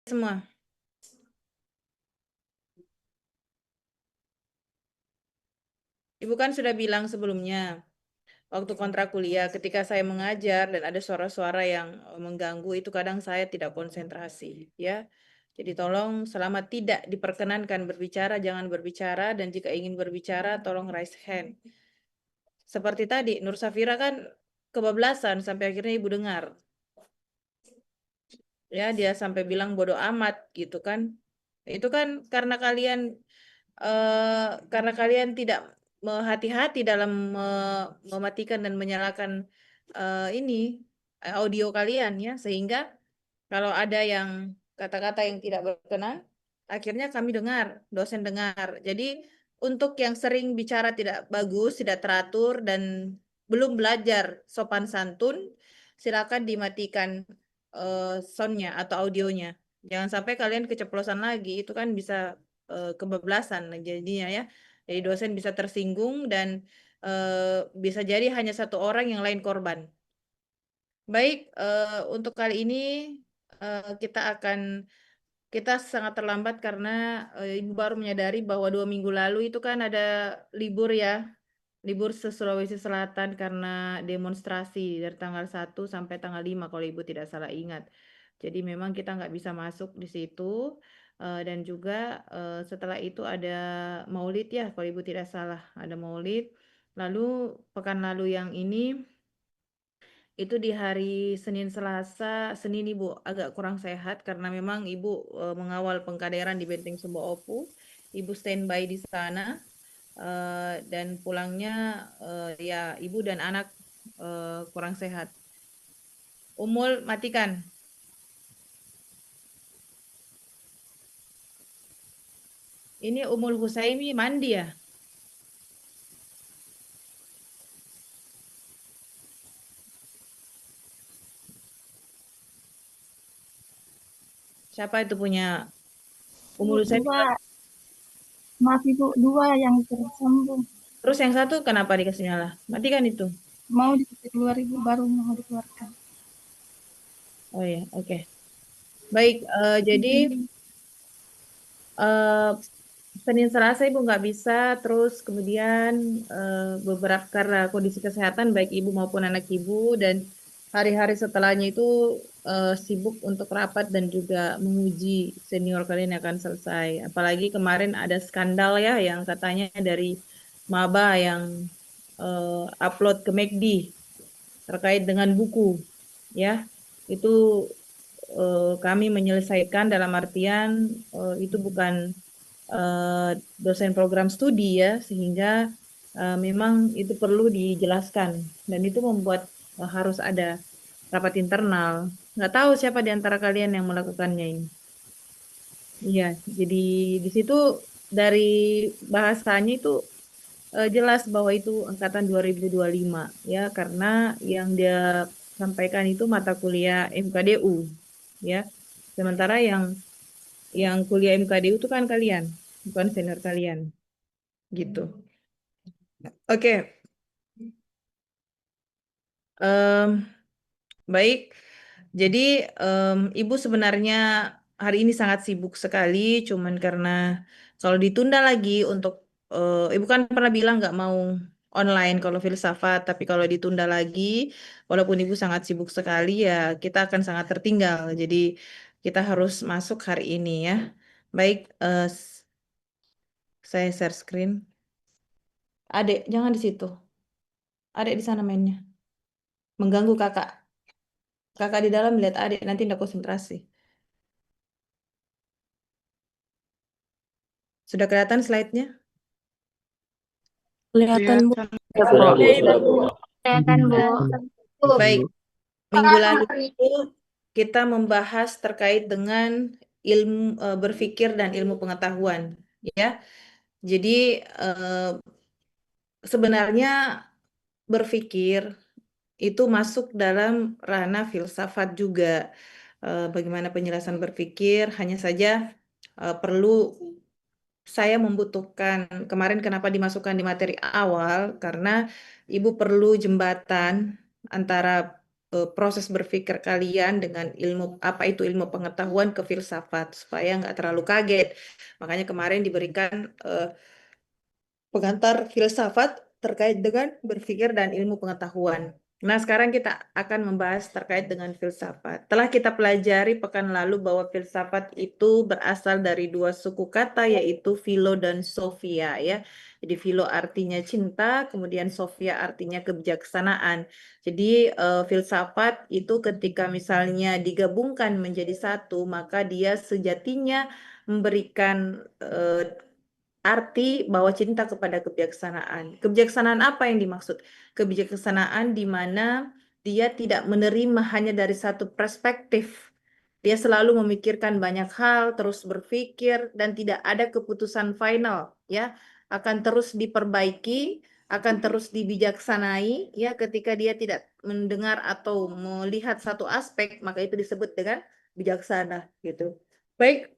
semua. Ibu kan sudah bilang sebelumnya, waktu kontrak kuliah, ketika saya mengajar dan ada suara-suara yang mengganggu, itu kadang saya tidak konsentrasi, ya. Jadi tolong selama tidak diperkenankan berbicara, jangan berbicara, dan jika ingin berbicara, tolong raise hand. Seperti tadi, Nur Safira kan kebablasan sampai akhirnya ibu dengar. Ya, dia sampai bilang bodoh amat gitu kan. Itu kan karena kalian tidak hati-hati dalam mematikan dan menyalakan audio kalian ya, sehingga kalau ada yang kata-kata yang tidak berkenan, akhirnya kami dengar, dosen dengar. Jadi untuk yang sering bicara tidak bagus, tidak teratur dan belum belajar sopan santun, silakan dimatikan soundnya atau audionya. Jangan sampai kalian keceplosan lagi, itu kan bisa kebablasan jadinya ya. Jadi dosen bisa tersinggung dan bisa jadi hanya satu orang yang lain korban. Baik, untuk kali ini kita sangat terlambat karena Ibu baru menyadari bahwa 2 minggu lalu itu kan ada libur ya, libur Sulawesi Selatan karena demonstrasi dari tanggal 1 sampai tanggal 5 kalau Ibu tidak salah ingat. Jadi memang kita nggak bisa masuk di situ dan juga setelah itu ada Maulid ya kalau Ibu tidak salah, ada Maulid. Lalu pekan lalu yang ini itu di hari Senin Selasa, Senin Ibu agak kurang sehat karena memang Ibu mengawal pengkaderan di Benteng Sumba Opu. Ibu standby di sana dan pulangnya ya Ibu dan anak kurang sehat. Umul matikan. Ini Umul Husaimi mandi ya? Siapa itu punya Bu, Umul Husaimi? dua, maaf Ibu, dua yang tersambung. Terus yang satu kenapa dikasih nyala? Matikan itu. Mau keluar Ibu, baru mau dikeluarkan. Oh ya, oke. Baik, jadi eh, Senin Selasa Ibu nggak bisa, terus kemudian beberapa karena kondisi kesehatan baik Ibu maupun anak Ibu dan hari-hari setelahnya itu sibuk untuk rapat dan juga menguji senior kalian yang akan selesai. Apalagi kemarin ada skandal ya yang katanya dari maba yang upload ke McD terkait dengan buku, ya itu kami menyelesaikan dalam artian itu bukan dosen program studi ya, sehingga memang itu perlu dijelaskan dan itu membuat harus ada rapat internal. Nggak tahu siapa di antara kalian yang melakukannya ini. Iya, jadi di situ dari bahasanya itu jelas bahwa itu angkatan 2025 ya, karena yang dia sampaikan itu mata kuliah MKDU ya. Sementara yang kuliah MKDU itu kan kalian, bukan senior kalian gitu. Oke, em, baik. Jadi Ibu sebenarnya hari ini sangat sibuk sekali, cuman karena kalau ditunda lagi untuk Ibu kan pernah bilang nggak mau online kalau filsafat, tapi kalau ditunda lagi, walaupun Ibu sangat sibuk sekali ya, kita akan sangat tertinggal. Jadi kita harus masuk hari ini ya. Baik, saya share screen. Adek, jangan di situ. Adek di sana mainnya. Mengganggu kakak. Kakak di dalam lihat adik, nanti tidak konsentrasi. Sudah kelihatan slide-nya? Kelihatan Bu. Sudah Bu, Oke, sudah Bu. Kelihatan Bu. baik. Minggu lalu itu kita membahas terkait dengan ilmu berpikir dan ilmu pengetahuan, ya. Jadi sebenarnya berpikir itu masuk dalam ranah filsafat juga. Bagaimana penjelasan berpikir, hanya saja perlu saya membutuhkan kemarin kenapa dimasukkan di materi awal karena Ibu perlu jembatan antara proses berpikir kalian dengan ilmu apa itu ilmu pengetahuan ke filsafat supaya nggak terlalu kaget. Makanya kemarin diberikan pengantar filsafat terkait dengan berpikir dan ilmu pengetahuan. Nah, sekarang kita akan membahas terkait dengan filsafat. Telah kita pelajari pekan lalu bahwa filsafat itu berasal dari dua suku kata, yaitu philo dan sophia, ya. Jadi philo artinya cinta, kemudian sophia artinya kebijaksanaan. Jadi filsafat itu ketika misalnya digabungkan menjadi satu, maka dia sejatinya memberikan arti bahwa cinta kepada kebijaksanaan. Kebijaksanaan apa yang dimaksud? Kebijaksanaan di mana dia tidak menerima hanya dari satu perspektif. Dia selalu memikirkan banyak hal, terus berpikir dan tidak ada keputusan final, ya. Akan terus diperbaiki, akan terus dibijaksanai, ya. Ketika dia tidak mendengar atau melihat satu aspek, maka itu disebut dengan bijaksana, gitu. Baik,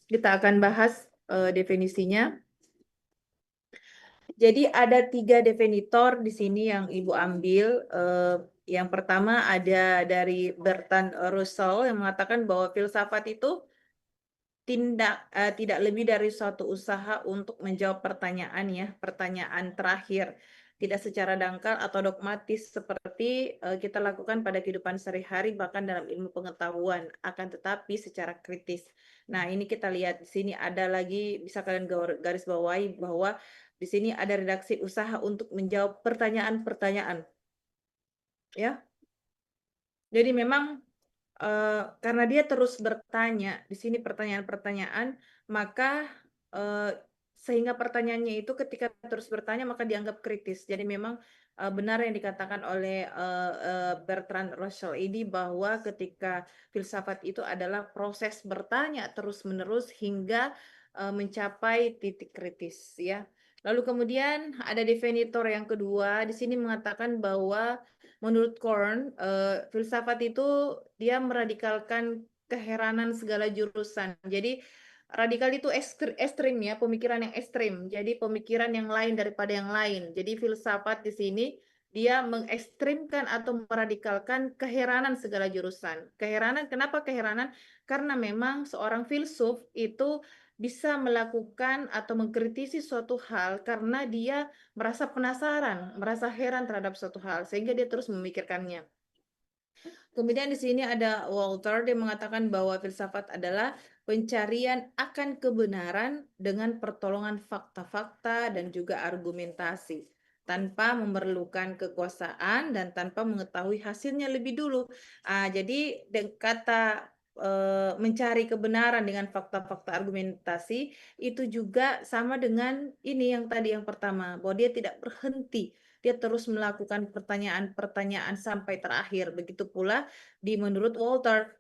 kita akan bahas definisinya. Jadi ada 3 definitor di sini yang Ibu ambil. Yang pertama ada dari Bertrand Russell yang mengatakan bahwa filsafat itu tidak lebih dari suatu usaha untuk menjawab pertanyaan, ya, pertanyaan terakhir, tidak secara dangkal atau dogmatis seperti kita lakukan pada kehidupan sehari-hari bahkan dalam ilmu pengetahuan, akan tetapi secara kritis. Nah, ini kita lihat di sini ada lagi, bisa kalian garis bawahi bahwa di sini ada redaksi usaha untuk menjawab pertanyaan-pertanyaan, ya. Jadi memang karena dia terus bertanya di sini pertanyaan-pertanyaan, maka sehingga pertanyaannya itu ketika terus bertanya maka dianggap kritis. Jadi memang benar yang dikatakan oleh Bertrand Russell ini bahwa ketika filsafat itu adalah proses bertanya terus-menerus hingga mencapai titik kritis, ya. Lalu kemudian ada definitor yang kedua di sini mengatakan bahwa menurut Korn, filsafat itu dia meradikalkan keheranan segala jurusan. Jadi radikal itu ekstrim, ya, pemikiran yang ekstrim. Jadi pemikiran yang lain daripada yang lain. Jadi filsafat di sini dia mengekstrimkan atau meradikalkan keheranan segala jurusan. Keheranan, kenapa keheranan? Karena memang seorang filsuf itu bisa melakukan atau mengkritisi suatu hal karena dia merasa penasaran, merasa heran terhadap suatu hal, sehingga dia terus memikirkannya. Kemudian di sini ada Walter, dia mengatakan bahwa filsafat adalah pencarian akan kebenaran dengan pertolongan fakta-fakta dan juga argumentasi, tanpa memerlukan kekuasaan dan tanpa mengetahui hasilnya lebih dulu. Jadi kata mencari kebenaran dengan fakta-fakta argumentasi itu juga sama dengan ini yang tadi yang pertama, bahwa dia tidak berhenti. Dia terus melakukan pertanyaan-pertanyaan sampai terakhir. Begitu pula menurut Walter,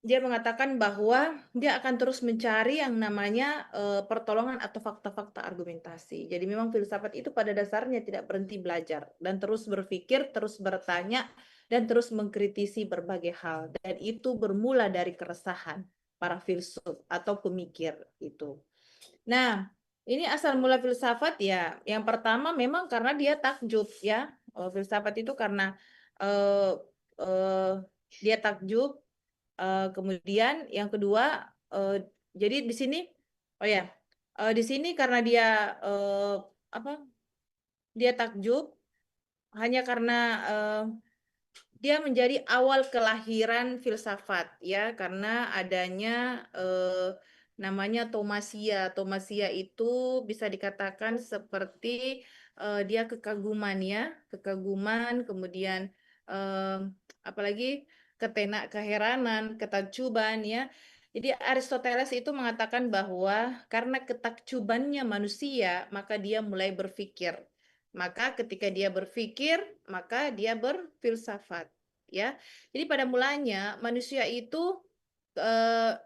dia mengatakan bahwa dia akan terus mencari yang namanya pertolongan atau fakta-fakta argumentasi. Jadi memang filsafat itu pada dasarnya tidak berhenti belajar dan terus berpikir, terus bertanya, dan terus mengkritisi berbagai hal. Dan itu bermula dari keresahan para filsuf atau pemikir itu. Nah, ini asal mula filsafat, ya. Yang pertama memang karena dia takjub, ya. Filsafat itu karena eh, eh, dia takjub. Kemudian yang kedua, jadi di sini, oh ya, di sini karena dia apa? Dia takjub hanya karena dia menjadi awal kelahiran filsafat, ya, karena adanya namanya Thomasia. Thomasia itu bisa dikatakan seperti dia kekaguman, ya, kekaguman, kemudian apalagi keheranan, ketakjuban, ya. Jadi Aristoteles itu mengatakan bahwa karena ketakjubannya manusia, maka dia mulai berpikir. Maka ketika dia berpikir, maka dia berfilsafat, ya. Jadi pada mulanya manusia itu eh,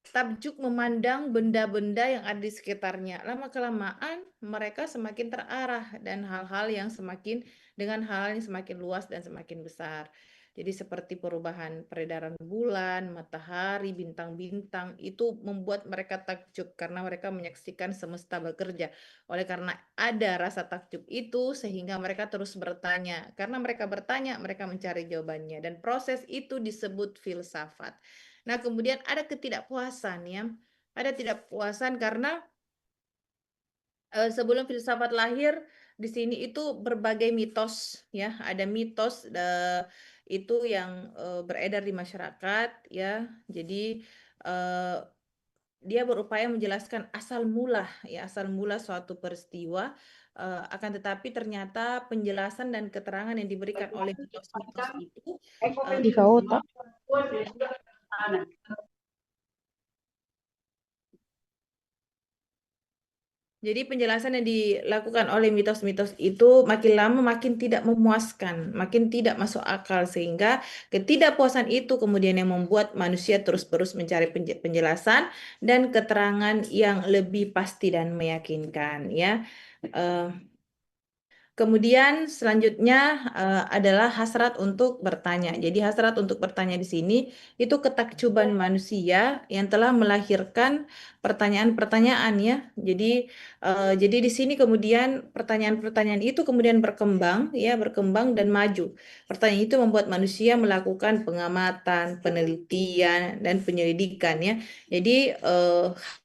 takjub memandang benda-benda yang ada di sekitarnya. Lama-kelamaan mereka semakin terarah dan hal-hal yang semakin dengan hal yang semakin luas dan semakin besar. Jadi seperti perubahan peredaran bulan, matahari, bintang-bintang itu membuat mereka takjub karena mereka menyaksikan semesta bekerja. Oleh karena ada rasa takjub itu sehingga mereka terus bertanya. Karena mereka bertanya, mereka mencari jawabannya dan proses itu disebut filsafat. Nah, kemudian ada ketidakpuasan ya. Ada ketidakpuasan karena sebelum filsafat lahir di sini itu berbagai mitos ya, ada mitos itu yang beredar di masyarakat ya. Jadi eh, dia berupaya menjelaskan asal mula ya, asal mula suatu peristiwa, akan tetapi ternyata penjelasan dan keterangan yang diberikan oleh mitos-mitos itu eh, Di kota. Jadi penjelasan yang dilakukan oleh mitos-mitos itu makin lama makin tidak memuaskan, makin tidak masuk akal sehingga ketidakpuasan itu kemudian yang membuat manusia terus-terus mencari penjelasan dan keterangan yang lebih pasti dan meyakinkan ya. Eh, Kemudian selanjutnya adalah hasrat untuk bertanya. Jadi hasrat untuk bertanya di sini itu ketakjuban manusia yang telah melahirkan pertanyaan-pertanyaan ya. Jadi di sini kemudian pertanyaan-pertanyaan itu kemudian berkembang ya, berkembang dan maju. Pertanyaan itu membuat manusia melakukan pengamatan, penelitian dan penyelidikan ya. Jadi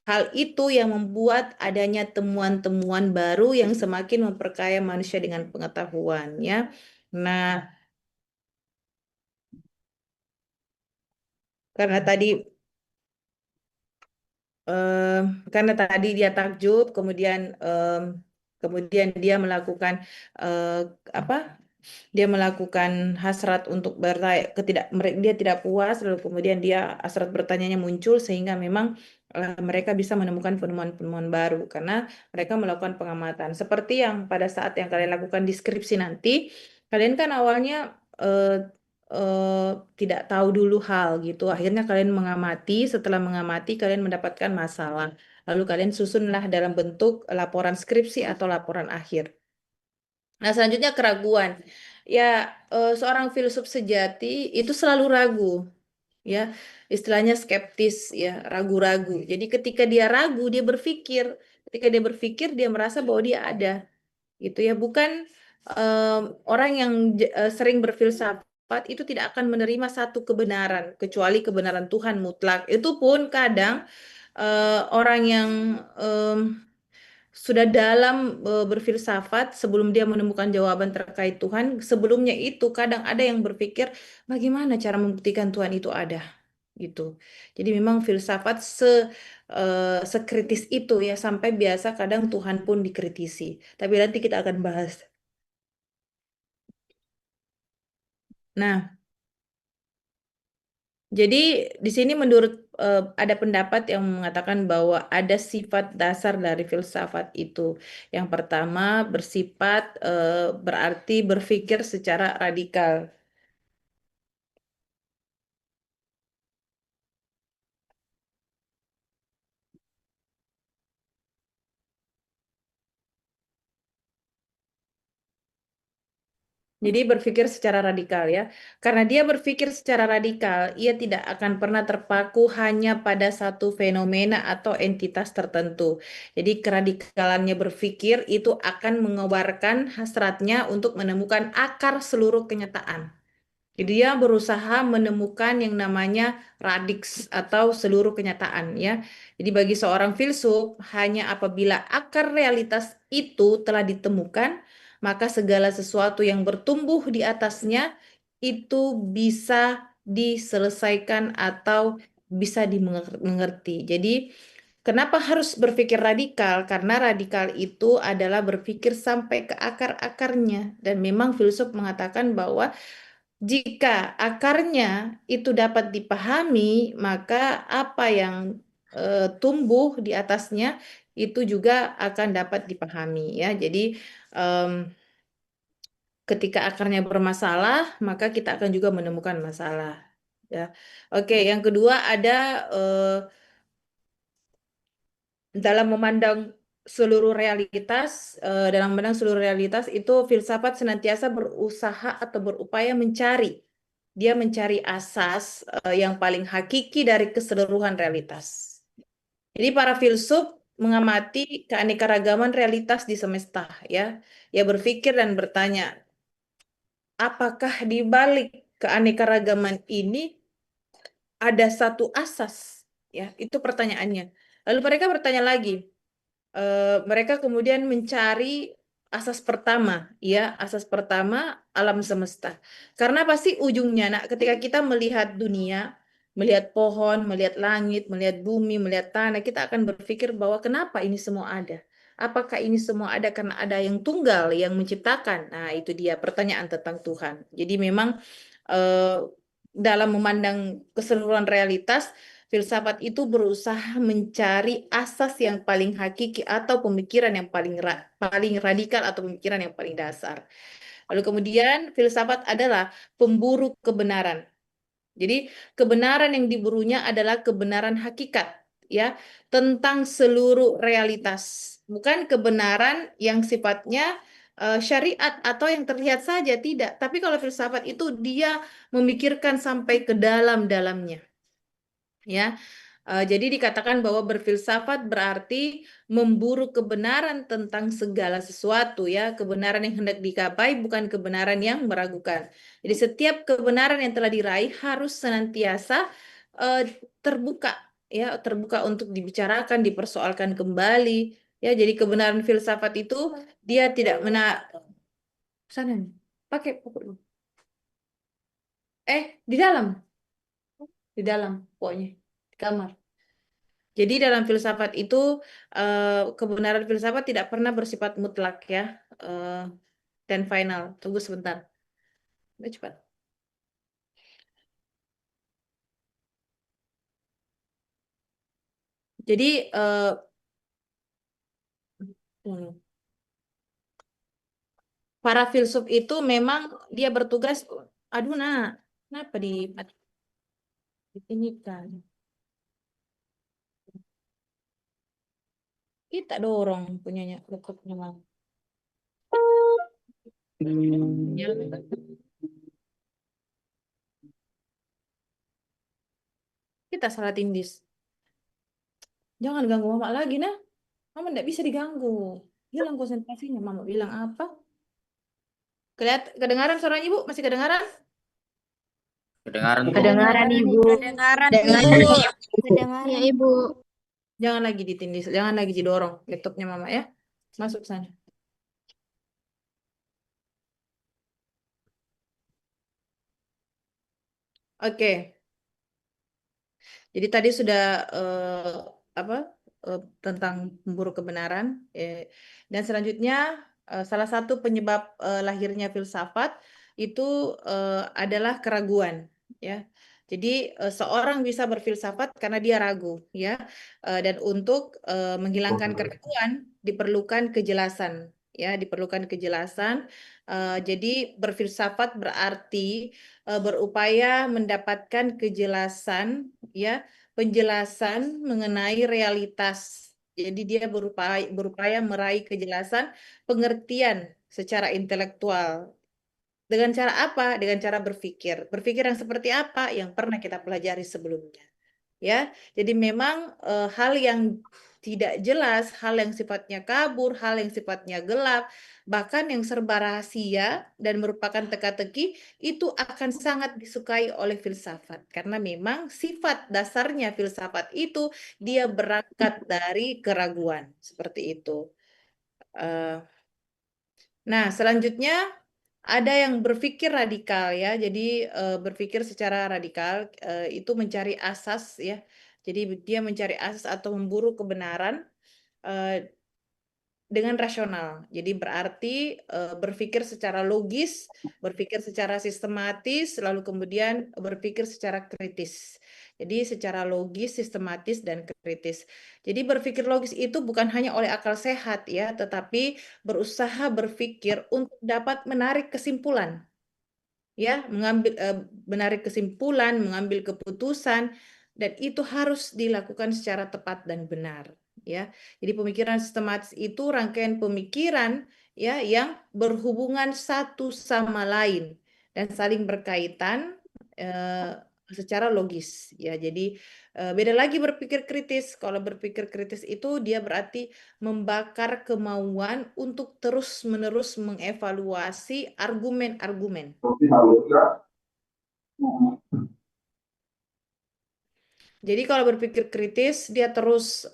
hal itu yang membuat adanya temuan-temuan baru yang semakin memperkaya manusia dengan pengetahuan ya. Nah, karena tadi em, karena tadi dia takjub, kemudian dia melakukan eh, apa? Dia melakukan hasrat untuk bertanya, dia tidak puas, lalu kemudian dia hasrat bertanyanya muncul sehingga memang mereka bisa menemukan penemuan-penemuan baru karena mereka melakukan pengamatan. Seperti yang pada saat yang kalian lakukan deskripsi nanti, kalian kan awalnya eh, eh, tidak tahu dulu hal gitu. Akhirnya kalian mengamati, setelah mengamati kalian mendapatkan masalah. Lalu kalian susunlah dalam bentuk laporan skripsi atau laporan akhir. Nah, selanjutnya keraguan. Ya, seorang filsuf sejati itu selalu ragu, ya. Istilahnya skeptis, ya, ragu-ragu. Jadi ketika dia ragu, dia berpikir. Ketika dia berpikir, dia merasa bahwa dia ada, gitu ya. Bukan em, orang yang sering berfilsafat itu tidak akan menerima satu kebenaran, kecuali kebenaran Tuhan mutlak. Itu pun kadang orang yang sudah dalam berfilsafat sebelum dia menemukan jawaban terkait Tuhan, sebelumnya itu kadang ada yang berpikir bagaimana cara membuktikan Tuhan itu ada gitu. Jadi memang filsafat sekritis itu ya sampai biasa kadang Tuhan pun dikritisi. Tapi nanti kita akan bahas. Nah, jadi di sini menurut ada pendapat yang mengatakan bahwa ada sifat dasar dari filsafat itu. Yang pertama bersifat berarti berpikir secara radikal. Jadi berpikir secara radikal ya. Karena dia berpikir secara radikal, ia tidak akan pernah terpaku hanya pada satu fenomena atau entitas tertentu. Jadi keradikalannya berpikir itu akan mengobarkan hasratnya untuk menemukan akar seluruh kenyataan. Jadi dia berusaha menemukan yang namanya radix atau seluruh kenyataan ya. Jadi bagi seorang filsuf hanya apabila akar realitas itu telah ditemukan, maka segala sesuatu yang bertumbuh di atasnya itu bisa diselesaikan atau bisa dimengerti. Jadi kenapa harus berpikir radikal? Karena radikal itu adalah berpikir sampai ke akar-akarnya dan memang filsuf mengatakan bahwa jika akarnya itu dapat dipahami, maka apa yang tumbuh di atasnya itu juga akan dapat dipahami ya. Jadi em, ketika akarnya bermasalah, maka kita akan juga menemukan masalah. Ya, oke. Yang kedua ada dalam memandang seluruh realitas, dalam memandang seluruh realitas itu filsafat senantiasa berusaha atau berupaya mencari. dia mencari asas yang paling hakiki dari keseluruhan realitas. Jadi para filsuf mengamati keanekaragaman realitas di semesta, ya. Ia berpikir dan bertanya, apakah di balik keanekaragaman ini ada satu asas? Ya, itu pertanyaannya. Lalu mereka bertanya lagi, mereka kemudian mencari asas pertama, ya, asas pertama alam semesta. Karena pasti ujungnya, nak, ketika kita melihat dunia, melihat pohon, melihat langit, melihat bumi, melihat tanah, kita akan berpikir bahwa kenapa ini semua ada? Apakah ini semua ada karena ada yang tunggal yang menciptakan? Nah, itu dia pertanyaan tentang Tuhan. Jadi memang eh, dalam memandang keseluruhan realitas, filsafat itu berusaha mencari asas yang paling hakiki atau pemikiran yang paling radikal atau pemikiran yang paling dasar. Lalu kemudian filsafat adalah pemburu kebenaran. Jadi kebenaran yang diburunya adalah kebenaran hakikat, ya, tentang seluruh realitas. Bukan kebenaran yang sifatnya syariat atau yang terlihat saja, tidak. Tapi kalau filsafat itu dia memikirkan sampai ke dalam-dalamnya. Ya, jadi dikatakan bahwa berfilsafat berarti memburu kebenaran tentang segala sesuatu, ya, kebenaran yang hendak digapai bukan kebenaran yang meragukan. Jadi setiap kebenaran yang telah diraih harus senantiasa terbuka, ya, terbuka untuk dibicarakan, dipersoalkan kembali, ya. Jadi kebenaran filsafat itu dia tidak sana nih, pakai pokok dulu. Di dalam pokoknya di kamar. Jadi dalam filsafat itu kebenaran filsafat tidak pernah bersifat mutlak, ya, dan final. Tunggu sebentar. Udah cepat. Jadi hmm, para filsuf itu memang dia bertugas. Aduh, nah, kenapa ini kan? Kita dorong punyanya laptopnya Mang. Ya, kita salah tindis. Jangan ganggu mama lagi, nah. Mama tidak bisa diganggu. Hilang konsentrasinya. Mama bilang apa? Kedengaran suaranya Ibu? Masih kedengaran? Kedengaran, Bu. Kedengaran Ibu. Kedengaran, Kedengaran Bu. ya Kedengaran. Ibu. Jangan lagi ditindis, jangan lagi didorong laptopnya Mama, ya. Masuk sana. Oke. Jadi tadi sudah apa tentang pemburu kebenaran, dan selanjutnya salah satu penyebab lahirnya filsafat itu adalah keraguan, ya. Jadi seorang bisa berfilsafat karena dia ragu, ya. Dan untuk menghilangkan keraguan diperlukan kejelasan, ya, diperlukan kejelasan. Jadi berfilsafat berarti berupaya mendapatkan kejelasan, ya, penjelasan mengenai realitas. Jadi dia berupaya meraih kejelasan pengertian secara intelektual. Dengan cara apa? Dengan cara berpikir. Berpikir yang seperti apa? Yang pernah kita pelajari sebelumnya. Ya, jadi memang hal yang tidak jelas, hal yang sifatnya kabur, hal yang sifatnya gelap, bahkan yang serba rahasia dan merupakan teka-teki itu akan sangat disukai oleh filsafat karena memang sifat dasarnya filsafat itu dia berangkat dari keraguan seperti itu. Eh, Nah, selanjutnya ada yang berpikir radikal, ya. Jadi berpikir secara radikal itu mencari asas, ya. Jadi dia mencari asas atau memburu kebenaran eh, dengan rasional. Jadi berarti berpikir secara logis, berpikir secara sistematis, lalu kemudian berpikir secara kritis. Jadi secara logis, sistematis, dan kritis. Jadi berpikir logis itu bukan hanya oleh akal sehat, ya, tetapi berusaha berpikir untuk dapat menarik kesimpulan, ya, menarik kesimpulan, mengambil keputusan, dan itu harus dilakukan secara tepat dan benar, ya. Jadi pemikiran sistematis itu rangkaian pemikiran, ya, yang berhubungan satu sama lain dan saling berkaitan, secara logis ya. Jadi beda lagi berpikir kritis. Kalau berpikir kritis itu dia berarti membakar kemauan untuk terus-menerus mengevaluasi argumen-argumen. Jadi kalau berpikir kritis dia terus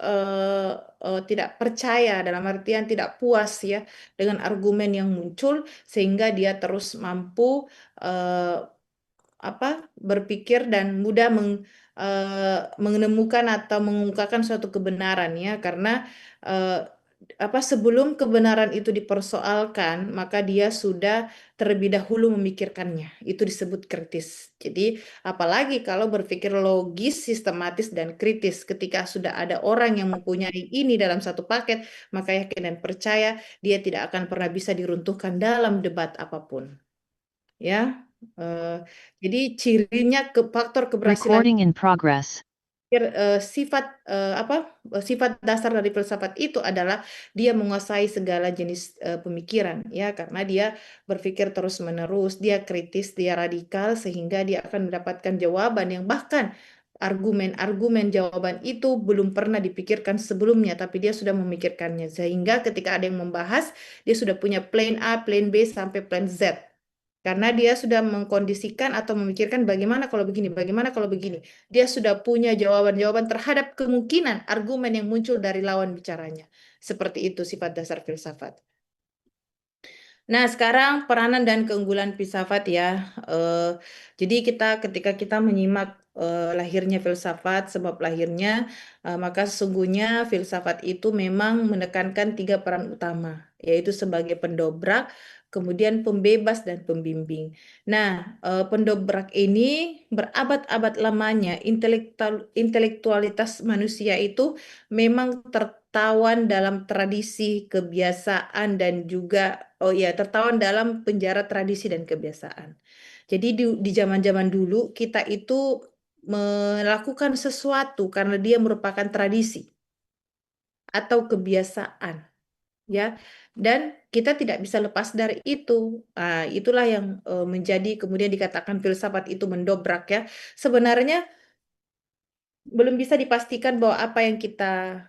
tidak percaya, dalam artian tidak puas ya dengan argumen yang muncul, sehingga dia terus mampu eh, apa berpikir dan mudah menemukan atau mengungkapkan suatu kebenaran ya, karena eh, sebelum kebenaran itu dipersoalkan maka dia sudah terlebih dahulu memikirkannya. Itu disebut kritis. Jadi apalagi kalau berpikir logis, sistematis dan kritis, ketika sudah ada orang yang mempunyai ini dalam satu paket, maka yakin dan percaya dia tidak akan pernah bisa diruntuhkan dalam debat apapun ya. Eh, jadi cirinya ke faktor keberhasilan Recording in progress. sifat sifat dasar dari filsafat itu adalah dia menguasai segala jenis pemikiran ya, karena dia berpikir terus-menerus, dia kritis, dia radikal, sehingga dia akan mendapatkan jawaban yang bahkan argumen-argumen jawaban itu belum pernah dipikirkan sebelumnya, tapi dia sudah memikirkannya, sehingga ketika ada yang membahas dia sudah punya plan A, plan B sampai plan Z. Karena dia sudah mengkondisikan atau memikirkan bagaimana kalau begini, bagaimana kalau begini. Dia sudah punya jawaban-jawaban terhadap kemungkinan argumen yang muncul dari lawan bicaranya. Seperti itu sifat dasar filsafat. Nah, sekarang peranan dan keunggulan filsafat ya. Eh, jadi ketika kita menyimak lahirnya filsafat, sebab lahirnya, maka sesungguhnya filsafat itu memang menekankan tiga peran utama, yaitu sebagai pendobrak, kemudian pembebas dan pembimbing. Nah, pendobrak ini berabad-abad lamanya intelektualitas manusia itu memang tertawan dalam tradisi, kebiasaan dan juga tertawan dalam penjara tradisi dan kebiasaan. Jadi di zaman-zaman dulu kita itu melakukan sesuatu karena dia merupakan tradisi atau kebiasaan ya, dan kita tidak bisa lepas dari itu. Itulah yang menjadi kemudian dikatakan filsafat itu mendobrak ya. Sebenarnya belum bisa dipastikan bahwa apa yang kita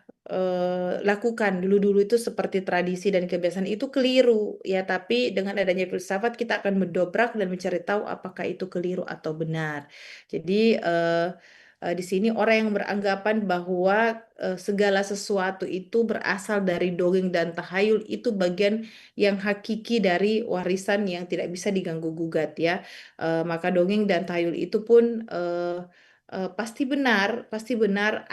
lakukan dulu-dulu itu seperti tradisi dan kebiasaan itu keliru ya, tapi dengan adanya filsafat kita akan mendobrak dan mencari tahu apakah itu keliru atau benar. Jadi di sini orang yang beranggapan bahwa segala sesuatu itu berasal dari dongeng dan tahayul itu bagian yang hakiki dari warisan yang tidak bisa diganggu gugat ya. Maka dongeng dan tahayul itu pun pasti benar pasti benar,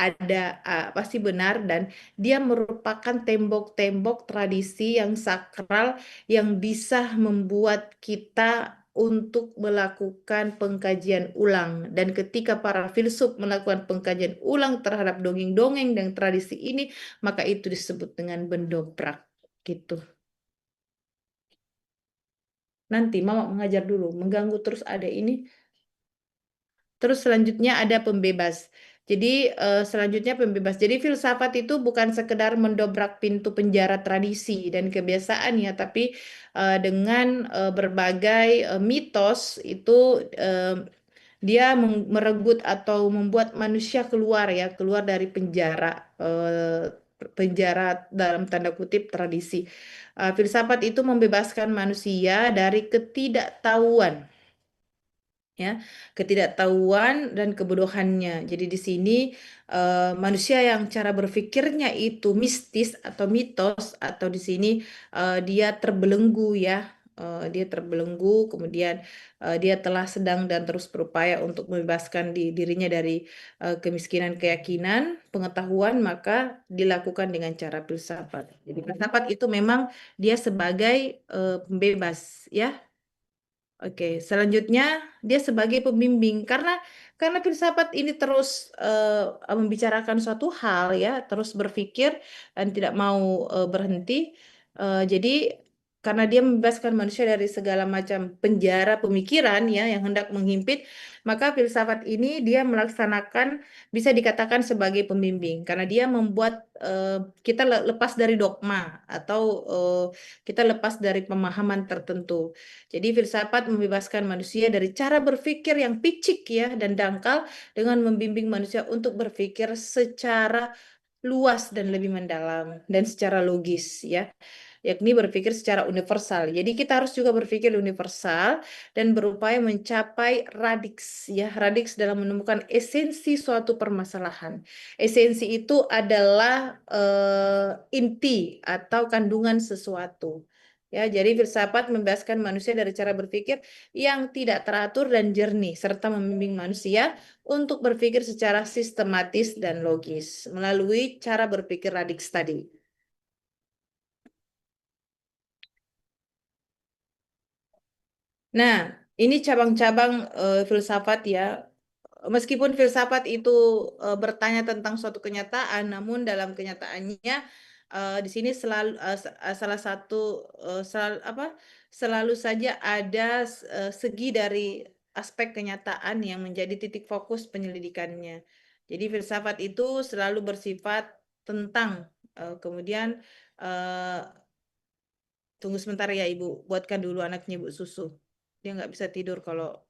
dan dia merupakan tembok-tembok tradisi yang sakral yang bisa membuat kita untuk melakukan pengkajian ulang. Dan ketika para filsuf melakukan pengkajian ulang terhadap dongeng-dongeng dan tradisi ini, maka itu disebut dengan mendobrak gitu. Nanti Mama mengajar dulu, mengganggu terus ada ini. Terus selanjutnya ada pembebas. Jadi selanjutnya pembebas. Jadi filsafat itu bukan sekedar mendobrak pintu penjara tradisi dan kebiasaan ya, tapi dengan berbagai mitos itu dia merenggut atau membuat manusia keluar ya, keluar dari penjara dalam tanda kutip tradisi. Filsafat itu membebaskan manusia dari ketidaktahuan ya, ketidaktahuan dan kebodohannya. Jadi di sini manusia yang cara berpikirnya itu mistis atau mitos, atau di sini dia terbelenggu ya. Dia terbelenggu, kemudian dia telah sedang dan terus berupaya untuk membebaskan dirinya dari kemiskinan keyakinan, pengetahuan, maka dilakukan dengan cara filsafat. Jadi filsafat itu memang dia sebagai pembebas ya. Oke, selanjutnya dia sebagai pembimbing, karena filsafat ini terus membicarakan suatu hal ya, terus berpikir dan tidak mau berhenti. Jadi karena dia membebaskan manusia dari segala macam penjara pemikiran ya yang hendak menghimpit, maka filsafat ini dia melaksanakan bisa dikatakan sebagai pembimbing karena dia membuat kita lepas dari dogma atau kita lepas dari pemahaman tertentu. Jadi filsafat membebaskan manusia dari cara berpikir yang picik ya dan dangkal dengan membimbing manusia untuk berpikir secara luas dan lebih mendalam dan secara logis ya, yakni berpikir secara universal. Jadi kita harus juga berpikir universal dan berupaya mencapai radiks ya, radiks dalam menemukan esensi suatu permasalahan. Esensi itu adalah inti atau kandungan sesuatu. Ya, jadi filsafat membebaskan manusia dari cara berpikir yang tidak teratur dan jernih, serta membimbing manusia untuk berpikir secara sistematis dan logis melalui cara berpikir radiks tadi. Nah, ini cabang-cabang filsafat ya. Meskipun filsafat itu bertanya tentang suatu kenyataan, namun dalam kenyataannya di sini selalu salah satu apa selalu saja ada segi dari aspek kenyataan yang menjadi titik fokus penyelidikannya. Jadi filsafat itu selalu bersifat tentang kemudian eh, tunggu sebentar ya Ibu, buatkan dulu anaknya Ibu susu. Dia nggak bisa tidur kalau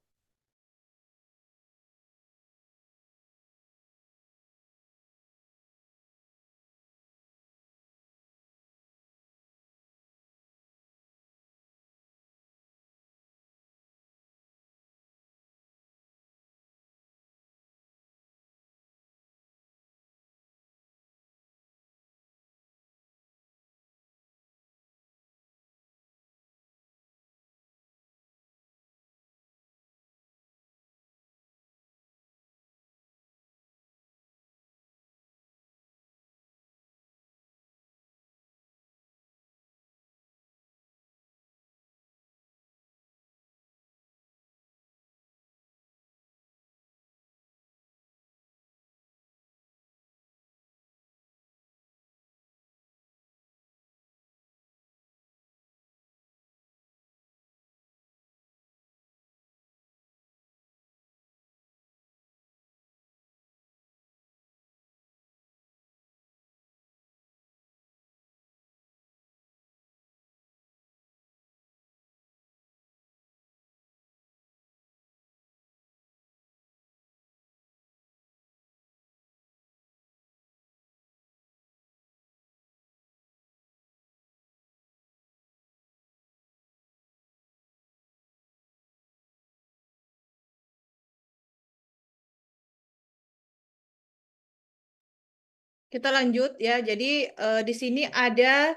kita lanjut ya. Jadi di sini ada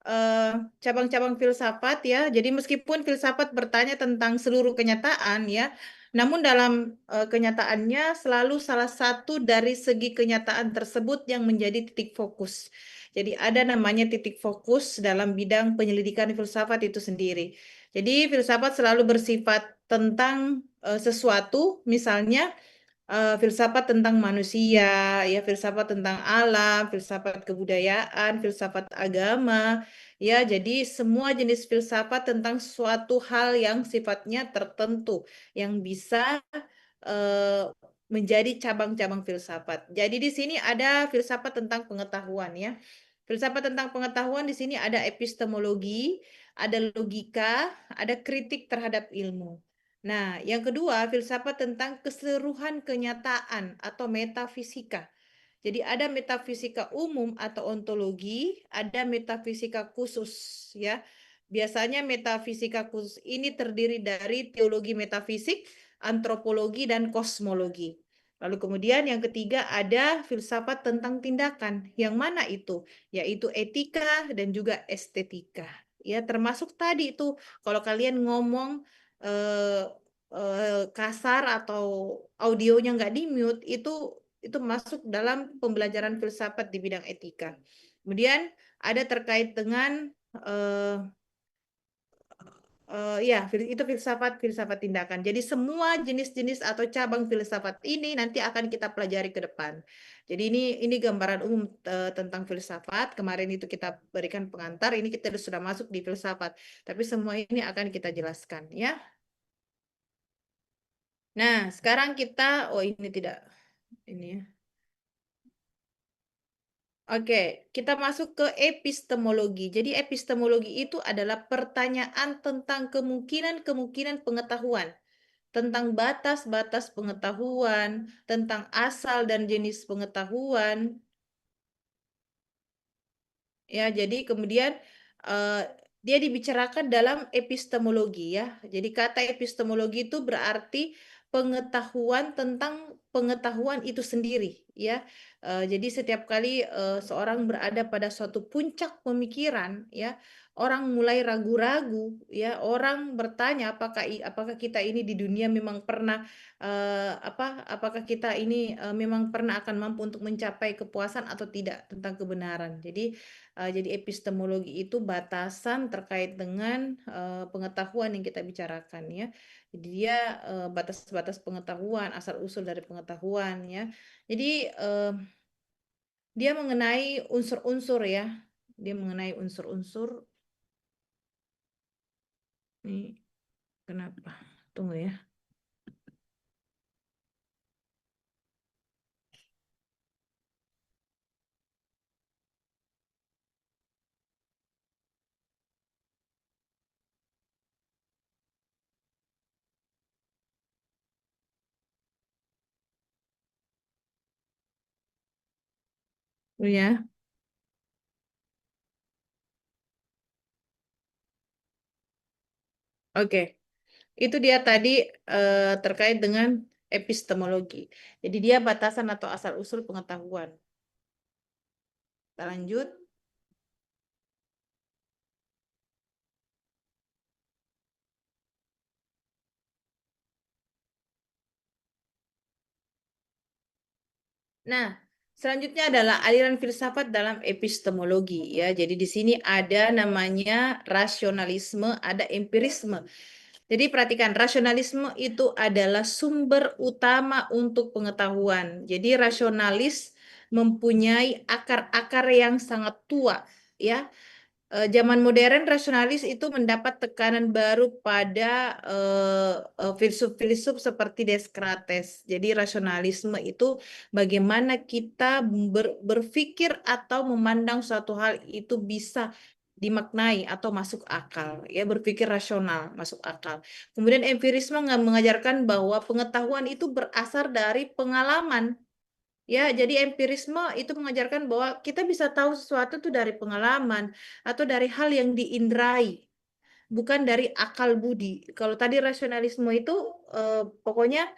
eh, cabang-cabang filsafat ya. Jadi meskipun filsafat bertanya tentang seluruh kenyataan ya, namun dalam kenyataannya selalu salah satu dari segi kenyataan tersebut yang menjadi titik fokus. Jadi ada namanya titik fokus dalam bidang penyelidikan filsafat itu sendiri. Jadi filsafat selalu bersifat tentang sesuatu, misalnya filsafat tentang manusia, ya filsafat tentang alam, filsafat kebudayaan, filsafat agama, ya jadi semua jenis filsafat tentang suatu hal yang sifatnya tertentu, yang bisa eh, menjadi cabang-cabang filsafat. Jadi di sini ada filsafat tentang pengetahuan ya. Filsafat tentang pengetahuan di sini ada epistemologi, ada logika, ada kritik terhadap ilmu. Nah, yang kedua, filsafat tentang keseluruhan kenyataan atau metafisika. Jadi ada metafisika umum atau ontologi, ada metafisika khusus ya. Biasanya metafisika khusus ini terdiri dari teologi metafisik, antropologi dan kosmologi. Lalu kemudian yang ketiga ada filsafat tentang tindakan. Yang mana itu? Yaitu etika dan juga estetika. Ya, termasuk tadi itu kalau kalian ngomong eh, kasar atau audionya nggak di mute itu masuk dalam pembelajaran filsafat di bidang etika. Kemudian ada terkait dengan eh, Ya, itu filsafat filsafat tindakan. Jadi semua jenis-jenis atau cabang filsafat ini nanti akan kita pelajari ke depan. Jadi ini gambaran umum tentang filsafat. Kemarin itu kita berikan pengantar, ini kita sudah masuk di filsafat. Tapi semua ini akan kita jelaskan ya. Nah, sekarang kita ini tidak ini ya. Oke, kita masuk ke epistemologi. Jadi epistemologi itu adalah pertanyaan tentang kemungkinan-kemungkinan pengetahuan, tentang batas-batas pengetahuan, tentang asal dan jenis pengetahuan. Ya, jadi kemudian eh, dia dibicarakan dalam epistemologi ya. Jadi kata epistemologi itu berarti pengetahuan tentang pengetahuan itu sendiri ya. Jadi setiap kali seorang berada pada suatu puncak pemikiran ya, orang mulai ragu-ragu ya, orang bertanya apakah kita ini di dunia memang pernah apakah kita ini memang pernah akan mampu untuk mencapai kepuasan atau tidak tentang kebenaran. Jadi epistemologi itu batasan terkait dengan pengetahuan yang kita bicarakan ya. Jadi dia batas-batas pengetahuan, asal-usul dari pengetahuan ya. Jadi dia mengenai unsur-unsur ya. Dia mengenai unsur-unsur. Ini kenapa? Tunggu ya. Oh ya. Oke. Itu dia tadi terkait dengan epistemologi. Jadi dia batasan atau asal-usul pengetahuan. Kita lanjut. Nah, selanjutnya adalah aliran filsafat dalam epistemologi ya. Jadi di sini ada namanya rasionalisme, ada empirisme. Jadi perhatikan, rasionalisme itu adalah sumber utama untuk pengetahuan. Jadi rasionalis mempunyai akar-akar yang sangat tua ya. Zaman modern rasionalis itu mendapat tekanan baru pada filsuf-filsuf seperti Descartes. Jadi rasionalisme itu bagaimana kita berpikir atau memandang suatu hal itu bisa dimaknai atau masuk akal, ya berpikir rasional, masuk akal. Kemudian empirisme mengajarkan bahwa pengetahuan itu berasal dari pengalaman. Ya, jadi empirisme itu mengajarkan bahwa kita bisa tahu sesuatu itu dari pengalaman atau dari hal yang diindrai, bukan dari akal budi. Kalau tadi rasionalisme itu pokoknya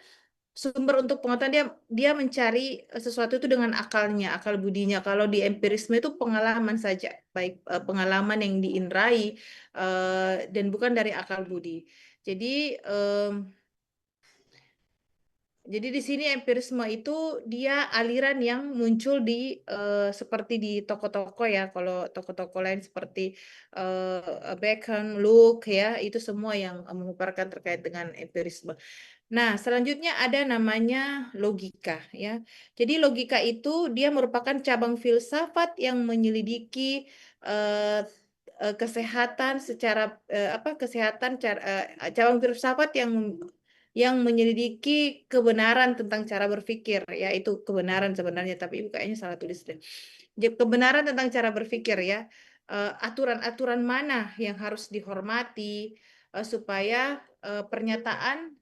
sumber untuk pengetahuan dia dia mencari sesuatu itu dengan akalnya, akal budinya. Kalau di empirisme itu pengalaman saja, baik pengalaman yang diindrai dan bukan dari akal budi. Jadi jadi di sini empirisme itu dia aliran yang muncul di seperti di toko-toko ya. Kalau toko-toko lain seperti Bacon, Locke ya, itu semua yang mengupakan terkait dengan empirisme. Nah, selanjutnya ada namanya logika ya. Jadi logika itu dia merupakan cabang filsafat yang menyelidiki eh, kesehatan secara kesehatan cabang filsafat yang menyelidiki kebenaran tentang cara berpikir, ya itu kebenaran sebenarnya, tapi ibu kayaknya salah tulis deh. Jadi, kebenaran tentang cara berpikir ya, aturan-aturan mana yang harus dihormati supaya pernyataan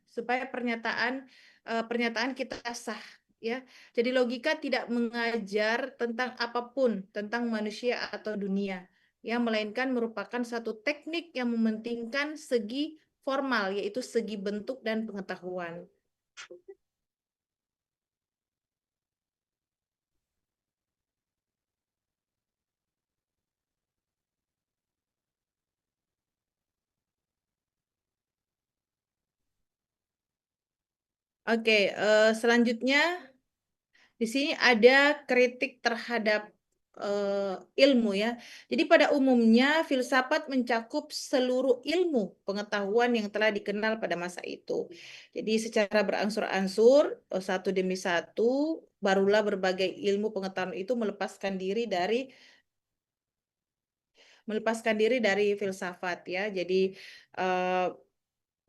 kita sah ya. Jadi logika tidak mengajar tentang apapun tentang manusia atau dunia, ya melainkan merupakan satu teknik yang mementingkan segi formal, yaitu segi bentuk dan pengetahuan. Oke, selanjutnya di sini ada kritik terhadap ilmu ya. Jadi pada umumnya filsafat mencakup seluruh ilmu pengetahuan yang telah dikenal pada masa itu. Jadi secara berangsur-angsur, satu demi satu, barulah berbagai ilmu pengetahuan itu melepaskan diri dari filsafat ya. Jadi eh,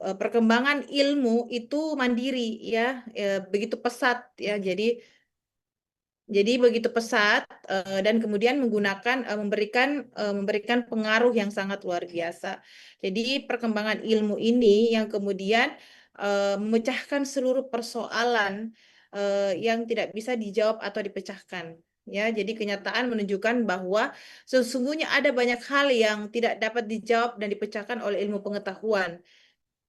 perkembangan ilmu itu mandiri ya, begitu pesat ya. Jadi begitu pesat dan kemudian memberikan pengaruh yang sangat luar biasa. Jadi perkembangan ilmu ini yang kemudian memecahkan seluruh persoalan yang tidak bisa dijawab atau dipecahkan. Ya, jadi kenyataan menunjukkan bahwa sesungguhnya ada banyak hal yang tidak dapat dijawab dan dipecahkan oleh ilmu pengetahuan.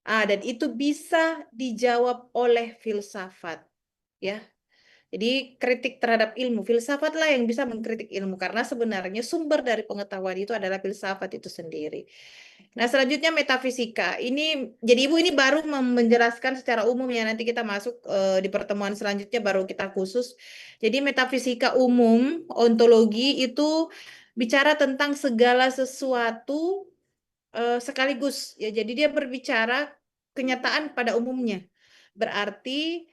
Dan itu bisa dijawab oleh filsafat. Ya, jadi kritik terhadap ilmu, filsafatlah yang bisa mengkritik ilmu karena sebenarnya sumber dari pengetahuan itu adalah filsafat itu sendiri. Nah, selanjutnya metafisika. Jadi Ibu ini baru menjelaskan secara umum ya, nanti kita masuk di pertemuan selanjutnya baru kita khusus. Jadi metafisika umum, ontologi itu bicara tentang segala sesuatu sekaligus ya. Jadi dia berbicara kenyataan pada umumnya. Berarti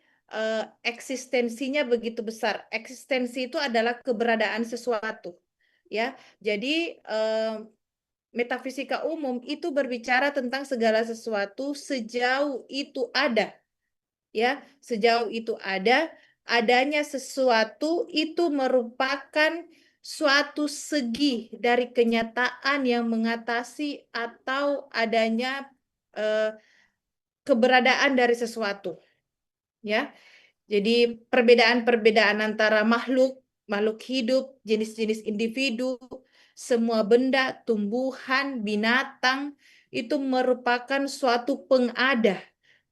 eksistensinya begitu besar. Eksistensi itu adalah keberadaan sesuatu, ya. Jadi metafisika umum itu berbicara tentang segala sesuatu sejauh itu ada, ya. Sejauh itu ada, adanya sesuatu itu merupakan suatu segi dari kenyataan yang mengatasi atau adanya eh, keberadaan dari sesuatu, ya. Jadi perbedaan-perbedaan antara makhluk hidup, jenis-jenis individu, semua benda, tumbuhan, binatang, itu merupakan suatu pengada.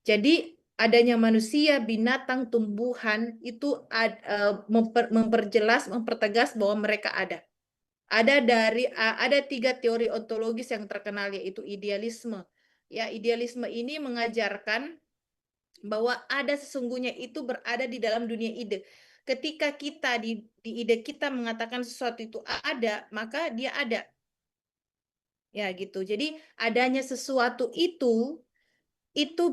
Jadi adanya manusia, binatang, tumbuhan, itu memperjelas, mempertegas bahwa mereka ada. Ada 3 teori ontologis yang terkenal, yaitu idealisme. Ya, idealisme ini mengajarkan bahwa ada sesungguhnya itu berada di dalam dunia ide. Ketika kita di ide kita mengatakan sesuatu itu ada, maka dia ada. Ya gitu. Jadi adanya sesuatu itu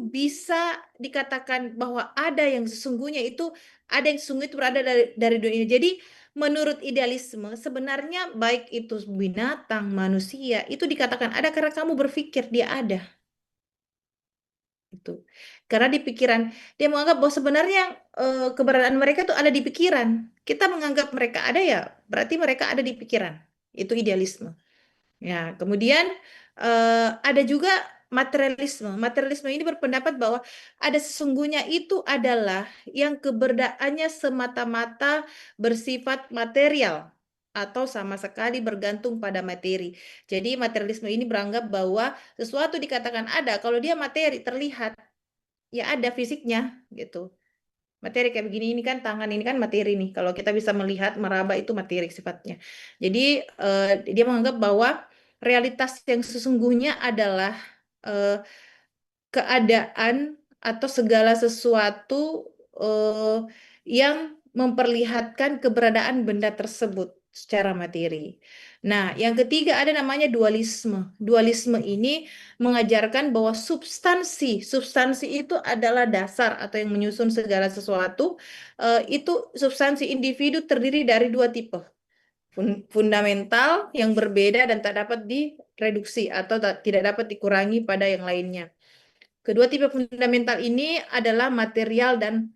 bisa dikatakan bahwa ada yang sesungguhnya itu berada dari dunia ini. Jadi menurut idealisme sebenarnya baik itu binatang, manusia itu dikatakan ada karena kamu berpikir dia ada. Itu. Karena di pikiran dia menganggap bahwa sebenarnya keberadaan mereka tuh ada di pikiran. Kita menganggap mereka ada ya, berarti mereka ada di pikiran. Itu idealisme. Ya, kemudian ada juga materialisme. Materialisme ini berpendapat bahwa ada sesungguhnya itu adalah yang keberadaannya semata-mata bersifat material atau sama sekali bergantung pada materi. Jadi materialisme ini beranggap bahwa sesuatu dikatakan ada kalau dia materi terlihat, ya ada fisiknya gitu. Materi kayak begini ini kan tangan ini kan materi nih. Kalau kita bisa melihat meraba itu materi sifatnya. Jadi dia menganggap bahwa realitas yang sesungguhnya adalah eh, keadaan atau segala sesuatu eh, yang memperlihatkan keberadaan benda tersebut secara materi. Nah, yang ketiga ada namanya dualisme. Dualisme ini mengajarkan bahwa substansi itu adalah dasar atau yang menyusun segala sesuatu. Itu substansi individu terdiri dari 2 tipe. Fundamental yang berbeda dan tak dapat direduksi atau tidak dapat dikurangi pada yang lainnya. Kedua tipe fundamental ini adalah material dan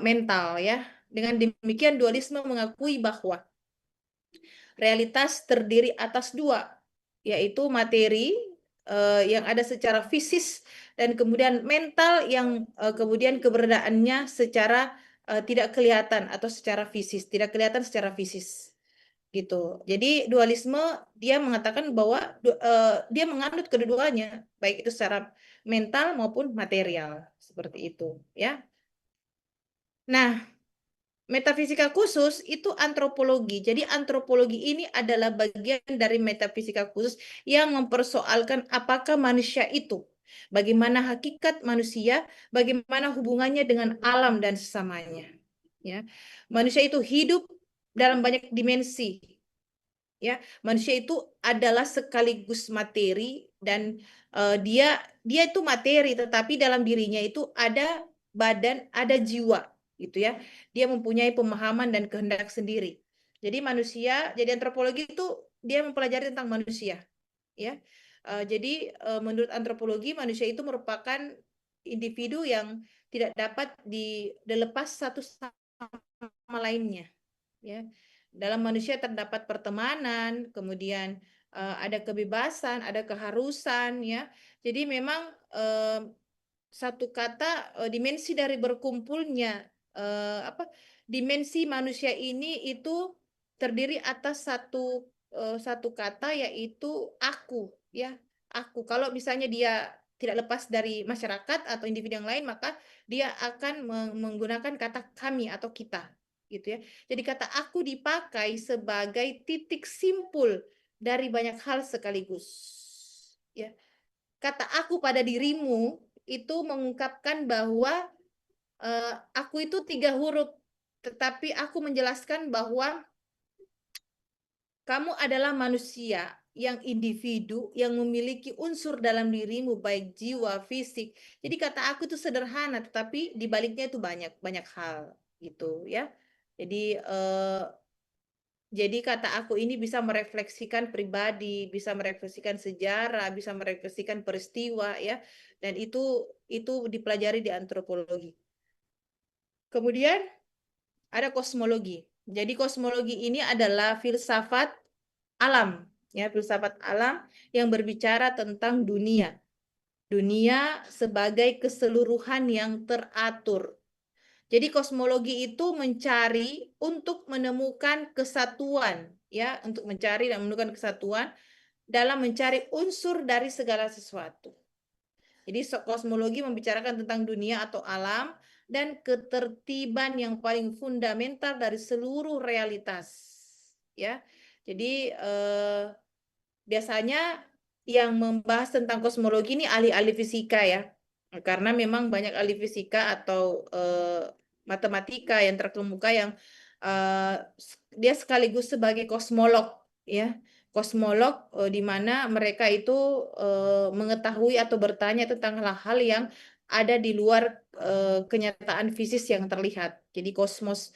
mental ya. Dengan demikian dualisme mengakui bahwa realitas terdiri atas 2, yaitu materi yang ada secara fisis dan kemudian mental yang kemudian keberadaannya secara tidak kelihatan atau secara fisis, tidak kelihatan secara fisis gitu. Jadi dualisme dia mengatakan bahwa dia menganut kedua-duanya, baik itu secara mental maupun material, seperti itu, ya. Nah, metafisika khusus itu antropologi. Jadi antropologi ini adalah bagian dari metafisika khusus yang mempersoalkan apakah manusia itu, bagaimana hakikat manusia, bagaimana hubungannya dengan alam dan sesamanya. Ya, manusia itu hidup dalam banyak dimensi. Ya, manusia itu adalah sekaligus materi dan dia itu materi, tetapi dalam dirinya itu ada badan, ada jiwa, gitu ya. Dia mempunyai pemahaman dan kehendak sendiri. Jadi manusia, jadi antropologi itu dia mempelajari tentang manusia, ya. Jadi menurut antropologi manusia itu merupakan individu yang tidak dapat dilepas satu sama lainnya, ya. Dalam manusia terdapat pertemanan, kemudian ada kebebasan, ada keharusan, ya. Jadi memang eh, satu kata dimensi dari berkumpulnya apa dimensi manusia ini itu terdiri atas satu kata, yaitu aku, ya. Aku, kalau misalnya dia tidak lepas dari masyarakat atau individu yang lain, maka dia akan menggunakan kata kami atau kita, gitu ya. Jadi kata aku dipakai sebagai titik simpul dari banyak hal sekaligus, ya. Kata aku pada dirimu itu mengungkapkan bahwa aku itu 3 huruf, tetapi aku menjelaskan bahwa kamu adalah manusia yang individu yang memiliki unsur dalam dirimu, baik jiwa, fisik. Jadi kata aku itu sederhana, tetapi di baliknya itu banyak banyak hal, gitu ya. Jadi kata aku ini bisa merefleksikan pribadi, bisa merefleksikan sejarah, bisa merefleksikan peristiwa, ya. Dan itu dipelajari di antropologi. Kemudian ada kosmologi. Jadi kosmologi ini adalah filsafat alam, ya, filsafat alam yang berbicara tentang dunia. Dunia sebagai keseluruhan yang teratur. Jadi kosmologi itu mencari untuk menemukan kesatuan, ya, untuk mencari dan menemukan kesatuan dalam mencari unsur dari segala sesuatu. Jadi kosmologi membicarakan tentang dunia atau alam dan ketertiban yang paling fundamental dari seluruh realitas, ya. Jadi biasanya yang membahas tentang kosmologi ini ahli-ahli fisika, ya. Karena memang banyak ahli fisika atau matematika yang terkemuka yang eh, dia sekaligus sebagai kosmolog, ya. Kosmolog di mana mereka itu mengetahui atau bertanya tentang hal-hal yang ada di luar kenyataan fisis yang terlihat. Jadi kosmos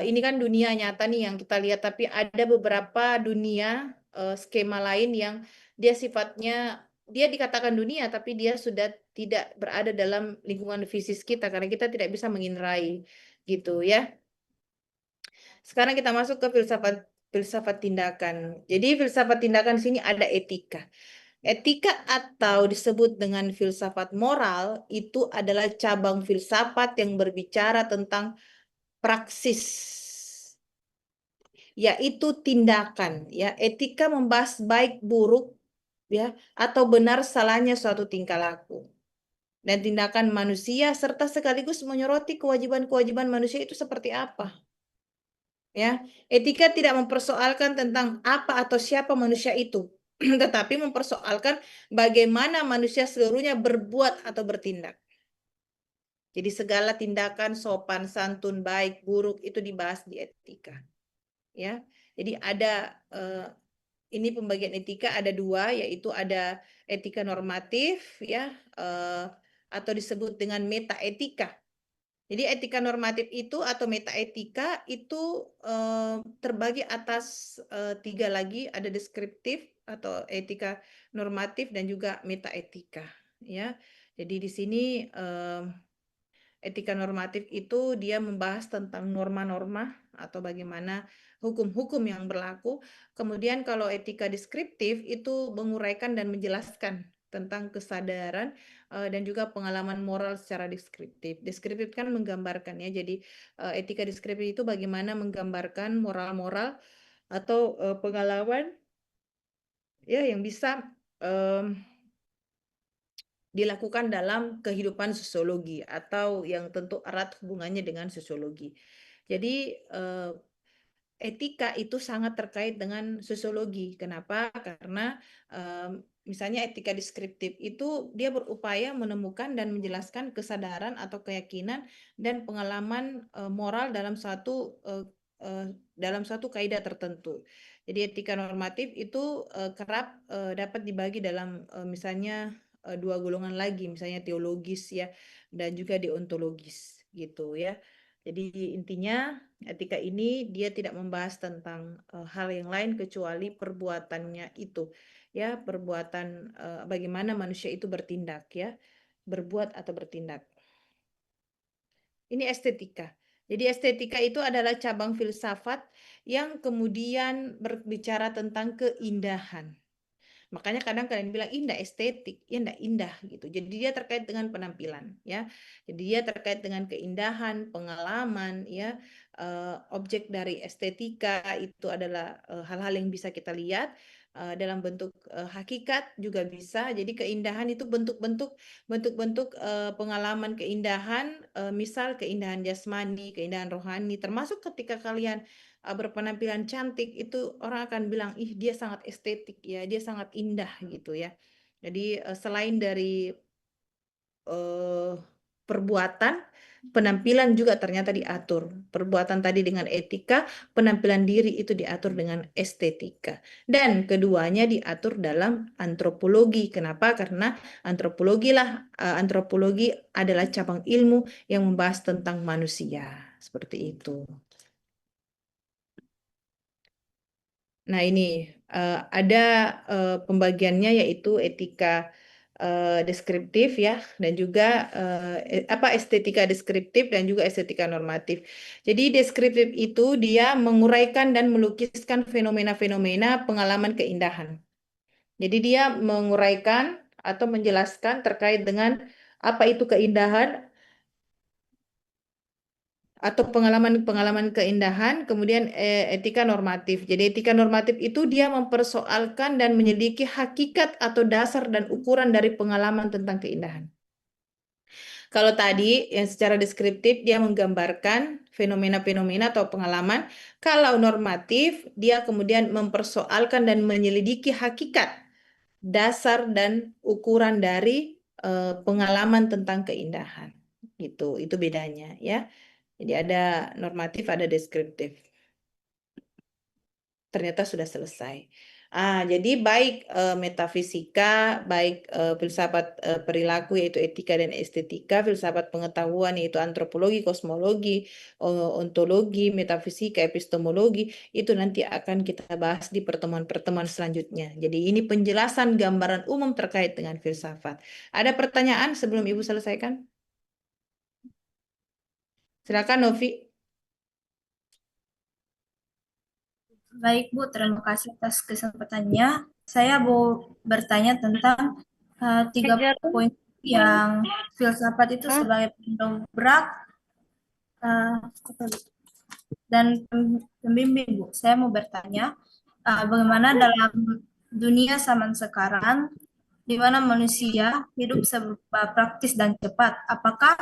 ini kan dunia nyata nih yang kita lihat, tapi ada beberapa dunia skema lain yang dia sifatnya dia dikatakan dunia, tapi dia sudah tidak berada dalam lingkungan fisis kita karena kita tidak bisa menginderai, gitu ya. Sekarang kita masuk ke filsafat filsafat tindakan. Jadi filsafat tindakan di sini ada etika. Etika atau disebut dengan filsafat moral itu adalah cabang filsafat yang berbicara tentang praksis, yaitu tindakan, ya. Etika membahas baik buruk, ya, atau benar salahnya suatu tingkah laku dan tindakan manusia serta sekaligus menyoroti kewajiban-kewajiban manusia itu seperti apa, ya. Etika tidak mempersoalkan tentang apa atau siapa manusia itu, tetapi mempersoalkan bagaimana manusia seluruhnya berbuat atau bertindak. Jadi segala tindakan sopan, santun, baik, buruk itu dibahas di etika, ya. Jadi ada ini pembagian etika ada dua, yaitu ada etika normatif, ya, atau disebut dengan metaetika. Jadi etika normatif itu atau metaetika itu terbagi atas 3 lagi, ada deskriptif atau etika normatif dan juga metaetika, ya. Jadi di sini etika normatif itu dia membahas tentang norma-norma atau bagaimana hukum-hukum yang berlaku. Kemudian kalau etika deskriptif itu menguraikan dan menjelaskan tentang kesadaran dan juga pengalaman moral secara deskriptif. Deskriptif kan menggambarkan, ya. Jadi etika deskriptif itu bagaimana menggambarkan moral-moral atau pengalaman, ya, yang bisa dilakukan dalam kehidupan sosiologi atau yang tentu erat hubungannya dengan sosiologi. Jadi etika itu sangat terkait dengan sosiologi. Kenapa? Karena misalnya etika deskriptif itu dia berupaya menemukan dan menjelaskan kesadaran atau keyakinan dan pengalaman moral dalam suatu dalam suatu kaidah tertentu. Jadi etika normatif itu kerap dapat dibagi dalam misalnya dua golongan lagi, misalnya teologis ya, dan juga deontologis gitu ya. Jadi intinya etika ini dia tidak membahas tentang hal yang lain kecuali perbuatannya itu, ya perbuatan bagaimana manusia itu bertindak ya, berbuat atau bertindak. Ini estetika. Jadi estetika itu adalah cabang filsafat yang kemudian berbicara tentang keindahan. Makanya kadang kalian bilang indah estetik, ya enggak indah gitu. Jadi dia terkait dengan penampilan ya. Jadi dia terkait dengan keindahan, pengalaman ya. Objek dari estetika itu adalah hal-hal yang bisa kita lihat dalam bentuk hakikat juga bisa. Jadi keindahan itu bentuk-bentuk pengalaman keindahan, misal keindahan jasmani, keindahan rohani, termasuk ketika kalian berpenampilan cantik itu orang akan bilang ih dia sangat estetik ya, dia sangat indah gitu ya. Jadi selain dari eh, perbuatan, penampilan juga ternyata diatur. Perbuatan tadi dengan etika, penampilan diri itu diatur dengan estetika. Dan keduanya diatur dalam antropologi. Kenapa? Karena antropologi adalah cabang ilmu yang membahas tentang manusia. Seperti itu. Nah, ini ada pembagiannya yaitu etika deskriptif ya dan juga apa estetika deskriptif dan juga estetika normatif. Jadi deskriptif itu dia menguraikan dan melukiskan fenomena-fenomena pengalaman keindahan. Jadi dia menguraikan atau menjelaskan terkait dengan apa itu keindahan atau pengalaman-pengalaman keindahan, kemudian etika normatif. Jadi etika normatif itu dia mempersoalkan dan menyelidiki hakikat atau dasar dan ukuran dari pengalaman tentang keindahan. Kalau tadi yang secara deskriptif dia menggambarkan fenomena-fenomena atau pengalaman, kalau normatif dia kemudian mempersoalkan dan menyelidiki hakikat, dasar dan ukuran dari pengalaman tentang keindahan. Gitu, itu bedanya ya. Jadi ada normatif, ada deskriptif. Ternyata sudah selesai. Jadi baik metafisika, baik filsafat perilaku yaitu etika dan estetika, filsafat pengetahuan yaitu antropologi, kosmologi, ontologi, metafisika, epistemologi, itu nanti akan kita bahas di pertemuan-pertemuan selanjutnya. Jadi ini penjelasan gambaran umum terkait dengan filsafat. Ada pertanyaan sebelum Ibu selesaikan? Silakan Novi. Baik Bu, terima kasih atas kesempatannya. Saya mau bertanya tentang tiga poin yang filsafat itu sebagai pendobrak dan pembimbing Bu. Saya mau bertanya bagaimana dalam dunia zaman sekarang di mana manusia hidup serba praktis dan cepat, apakah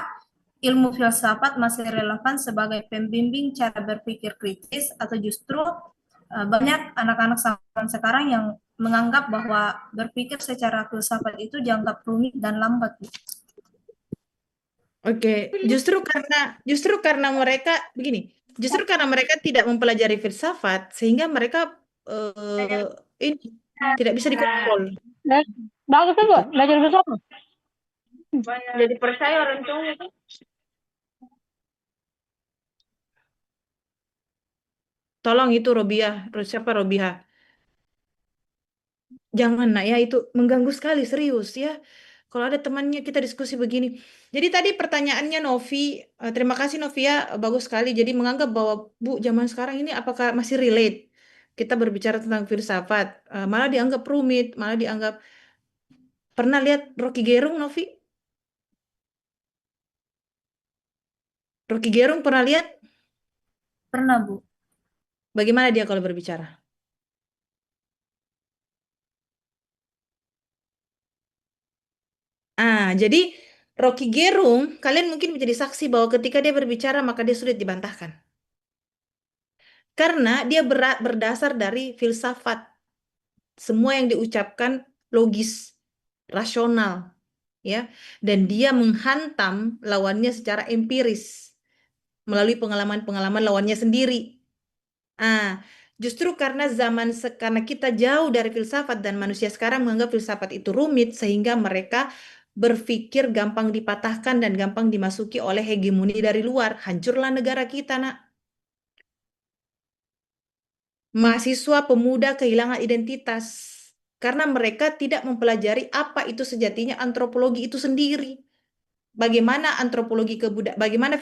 ilmu filsafat masih relevan sebagai pembimbing cara berpikir kritis atau justru banyak anak-anak zaman sekarang yang menganggap bahwa berpikir secara filsafat itu dianggap rumit dan lambat. Oke, justru karena mereka begini, justru karena mereka tidak mempelajari filsafat sehingga mereka ini tidak bisa dikontrol. Bagus tuh, Bu. Gitu. Belajar filsafat. Jadi percaya orang tua itu. Tolong itu Robiah, siapa Robiah? Jangan nak ya itu mengganggu sekali serius ya. Kalau ada temannya kita diskusi begini. Jadi tadi pertanyaannya Novi, terima kasih Novi ya, bagus sekali. Jadi menganggap bahwa Bu zaman sekarang ini apakah masih relate? Kita berbicara tentang filsafat, malah dianggap rumit, malah dianggap pernah lihat Rocky Gerung Novi? Rocky Gerung pernah lihat Pernah, Bu. bagaimana dia kalau berbicara? Jadi Rocky Gerung, kalian mungkin menjadi saksi bahwa ketika dia berbicara maka dia sulit dibantahkan. Karena dia berdasar dari filsafat. Semua yang diucapkan logis, rasional, ya. Dan dia menghantam lawannya secara empiris melalui pengalaman-pengalaman lawannya sendiri. Ah, justru karena kita jauh dari filsafat dan manusia sekarang menganggap filsafat itu rumit sehingga mereka berpikir gampang dipatahkan dan gampang dimasuki oleh hegemoni dari luar. Hancurlah negara kita, Nak. Mahasiswa pemuda kehilangan identitas karena mereka tidak mempelajari apa itu sejatinya antropologi itu sendiri. Bagaimana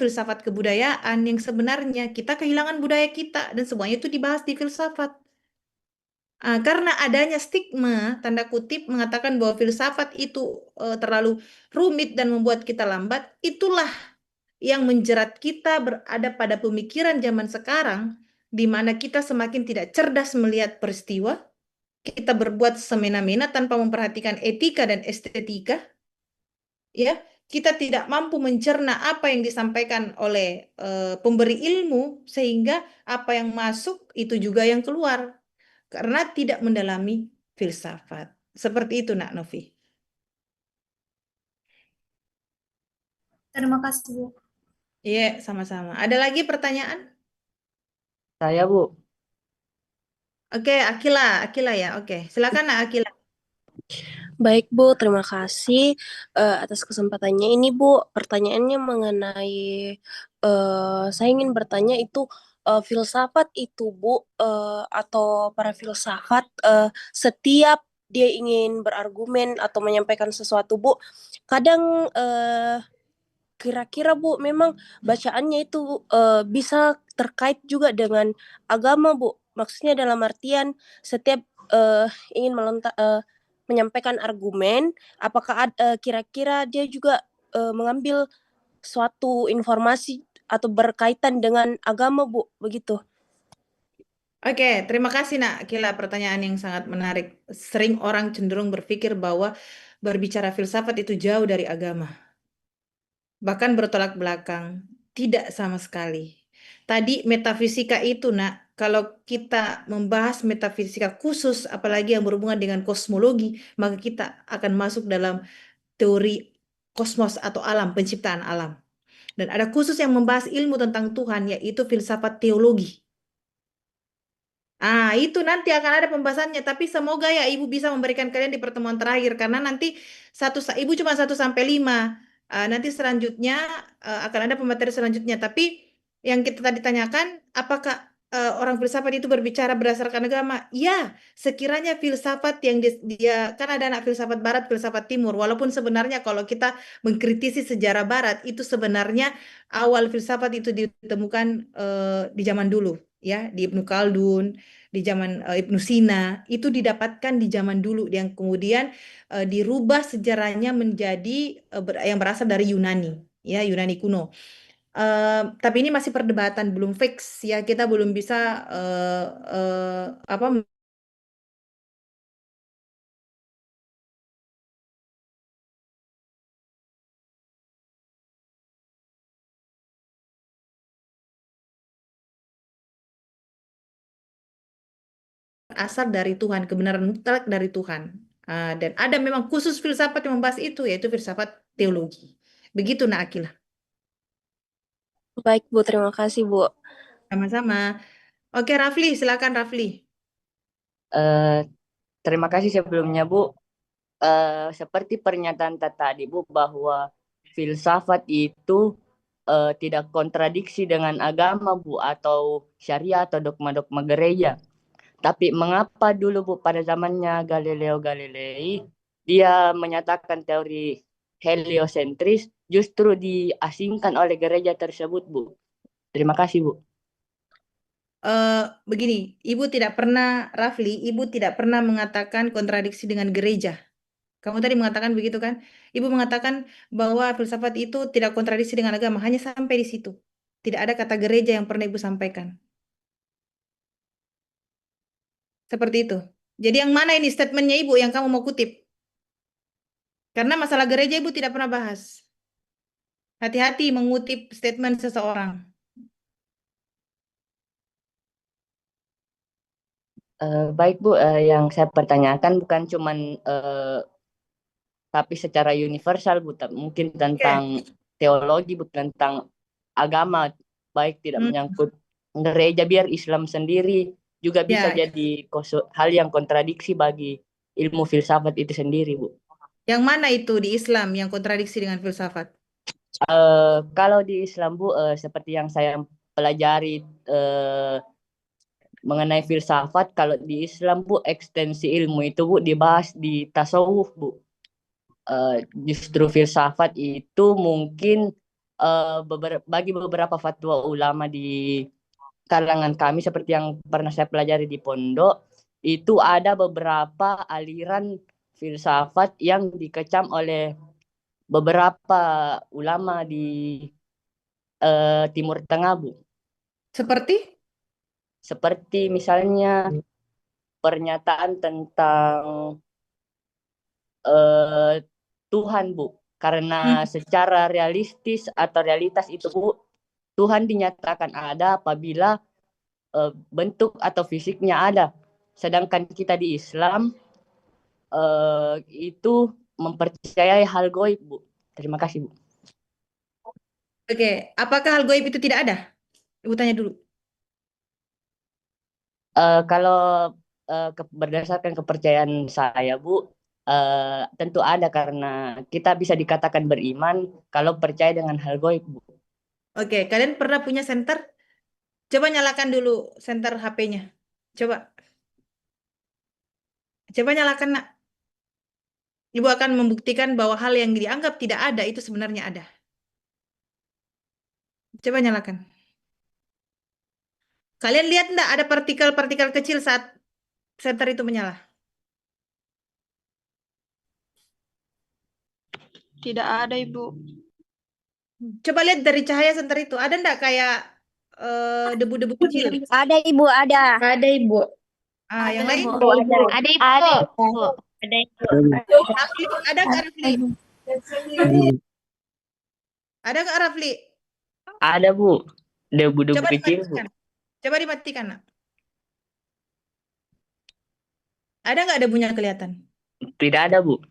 filsafat kebudayaan yang sebenarnya kita kehilangan budaya kita dan semuanya itu dibahas di filsafat. Karena adanya stigma, tanda kutip, mengatakan bahwa filsafat itu terlalu rumit dan membuat kita lambat, itulah yang menjerat kita berada pada pemikiran zaman sekarang, di mana kita semakin tidak cerdas melihat peristiwa, kita berbuat semena-mena tanpa memperhatikan etika dan estetika, ya. Kita tidak mampu mencerna apa yang disampaikan oleh pemberi ilmu, sehingga apa yang masuk itu juga yang keluar karena tidak mendalami filsafat. Seperti itu, Nak Novi. Terima kasih, Bu. Iya, sama-sama. Ada lagi pertanyaan? Saya, Bu. Oke, Akila, Akila ya. Oke, silakan Nak Akila. Baik Bu, terima kasih atas kesempatannya ini Bu. Pertanyaannya mengenai saya ingin bertanya itu filsafat itu Bu atau para filsafat setiap dia ingin berargumen atau menyampaikan sesuatu Bu, kadang kira-kira Bu memang bacaannya itu bisa terkait juga dengan agama Bu. Maksudnya dalam artian setiap ingin menyampaikan argumen, apakah kira-kira dia juga mengambil suatu informasi atau berkaitan dengan agama Bu, begitu. Oke, terima kasih Nak Akila. Pertanyaan yang sangat menarik. Sering orang cenderung berpikir bahwa berbicara filsafat itu jauh dari agama. Bahkan bertolak belakang. Tidak sama sekali. Tadi metafisika itu, Nak, kalau kita membahas metafisika khusus, apalagi yang berhubungan dengan kosmologi, maka kita akan masuk dalam teori kosmos atau alam, penciptaan alam. Dan ada khusus yang membahas ilmu tentang Tuhan, yaitu filsafat teologi. Itu nanti akan ada pembahasannya, tapi semoga ya Ibu bisa memberikan kalian di pertemuan terakhir karena nanti Ibu cuma 1 sampai 5. Nanti selanjutnya akan ada pemateri selanjutnya. Tapi yang kita tadi tanyakan, apakah orang filsafat itu berbicara berdasarkan agama? Ya, sekiranya filsafat yang dia kan ada anak filsafat barat, filsafat timur. Walaupun sebenarnya kalau kita mengkritisi sejarah barat, itu sebenarnya awal filsafat itu ditemukan di zaman dulu, ya, di Ibnu Khaldun, di zaman Ibnu Sina, itu didapatkan di zaman dulu yang kemudian dirubah sejarahnya menjadi yang berasal dari Yunani, ya, Yunani kuno. Tapi ini masih perdebatan, belum fix, ya, kita belum bisa apa asal dari Tuhan, kebenaran mutlak dari Tuhan. Dan ada memang khusus filsafat yang membahas itu, yaitu filsafat teologi. Begitu, Nak Akila. Baik Bu, terima kasih Bu. Sama-sama. Oke, Rafli, silakan Rafli. Eh, Terima kasih sebelumnya, Bu. Seperti pernyataan tadi, Bu, bahwa filsafat itu tidak kontradiksi dengan agama, Bu, atau syariat atau dogma-dogma gereja. Tapi mengapa dulu, Bu, pada zamannya Galileo Galilei, dia menyatakan teori heliosentris justru diasingkan oleh gereja tersebut, Bu. Terima kasih, Bu. Begini, Rafli, Ibu tidak pernah mengatakan kontradiksi dengan gereja. Kamu tadi mengatakan begitu kan? Ibu mengatakan bahwa filsafat itu tidak kontradiksi dengan agama, hanya sampai di situ. Tidak ada kata gereja yang pernah Ibu sampaikan. Seperti itu. Jadi yang mana ini statementnya Ibu yang kamu mau kutip? Karena masalah gereja Ibu tidak pernah bahas. Hati-hati mengutip statement seseorang. Baik, Bu, yang saya pertanyakan bukan cuman tapi secara universal, Bu, mungkin Oke. tentang teologi, Bu, tentang agama, baik tidak Hmm. menyangkut gereja biar Islam sendiri juga bisa Ya, jadi hal yang kontradiksi bagi ilmu filsafat itu sendiri, Bu. yang mana itu di Islam yang kontradiksi dengan filsafat? Kalau di Islam, Bu, seperti yang saya pelajari mengenai filsafat, kalau di Islam, Bu, ekstensi ilmu itu, Bu, dibahas di tasawuf, Bu. Justru filsafat itu mungkin bagi beberapa fatwa ulama di kalangan kami seperti yang pernah saya pelajari di pondok, itu ada beberapa aliran filsafat yang dikecam oleh beberapa ulama di Timur Tengah, Bu. Seperti? Seperti misalnya pernyataan tentang eh, Tuhan, Bu. Hmm. Karena secara realistis atau realitas itu, Bu, Tuhan dinyatakan ada apabila bentuk atau fisiknya ada. Sedangkan kita di Islam itu mempercayai hal goib, Bu. Terima kasih, Bu. Oke, apakah hal goib itu tidak ada? Ibu tanya dulu. Kalau berdasarkan kepercayaan saya, Bu, tentu ada karena kita bisa dikatakan beriman kalau percaya dengan hal goib, Bu. Oke, kalian pernah punya senter? Coba nyalakan dulu senter HP-nya. Coba, coba nyalakan, nak. Ibu akan membuktikan bahwa hal yang dianggap tidak ada itu sebenarnya ada. Coba nyalakan. Kalian lihat enggak ada partikel-partikel kecil saat senter itu menyala? Tidak ada, Ibu. Coba lihat dari cahaya senter itu, ada enggak kayak debu-debu kecil? Ada Ibu, ada. Ada Ibu. Yang lain? Ada Ibu. Ada Ibu. Rafli, ada nggak Rafli? Ada nggak Rafli? Ada, Bu. Debu-debu Coba kecil, Bu. dimatikan. Coba dimatikan, nak. Ada nggak debunya kelihatan? Tidak ada, Bu.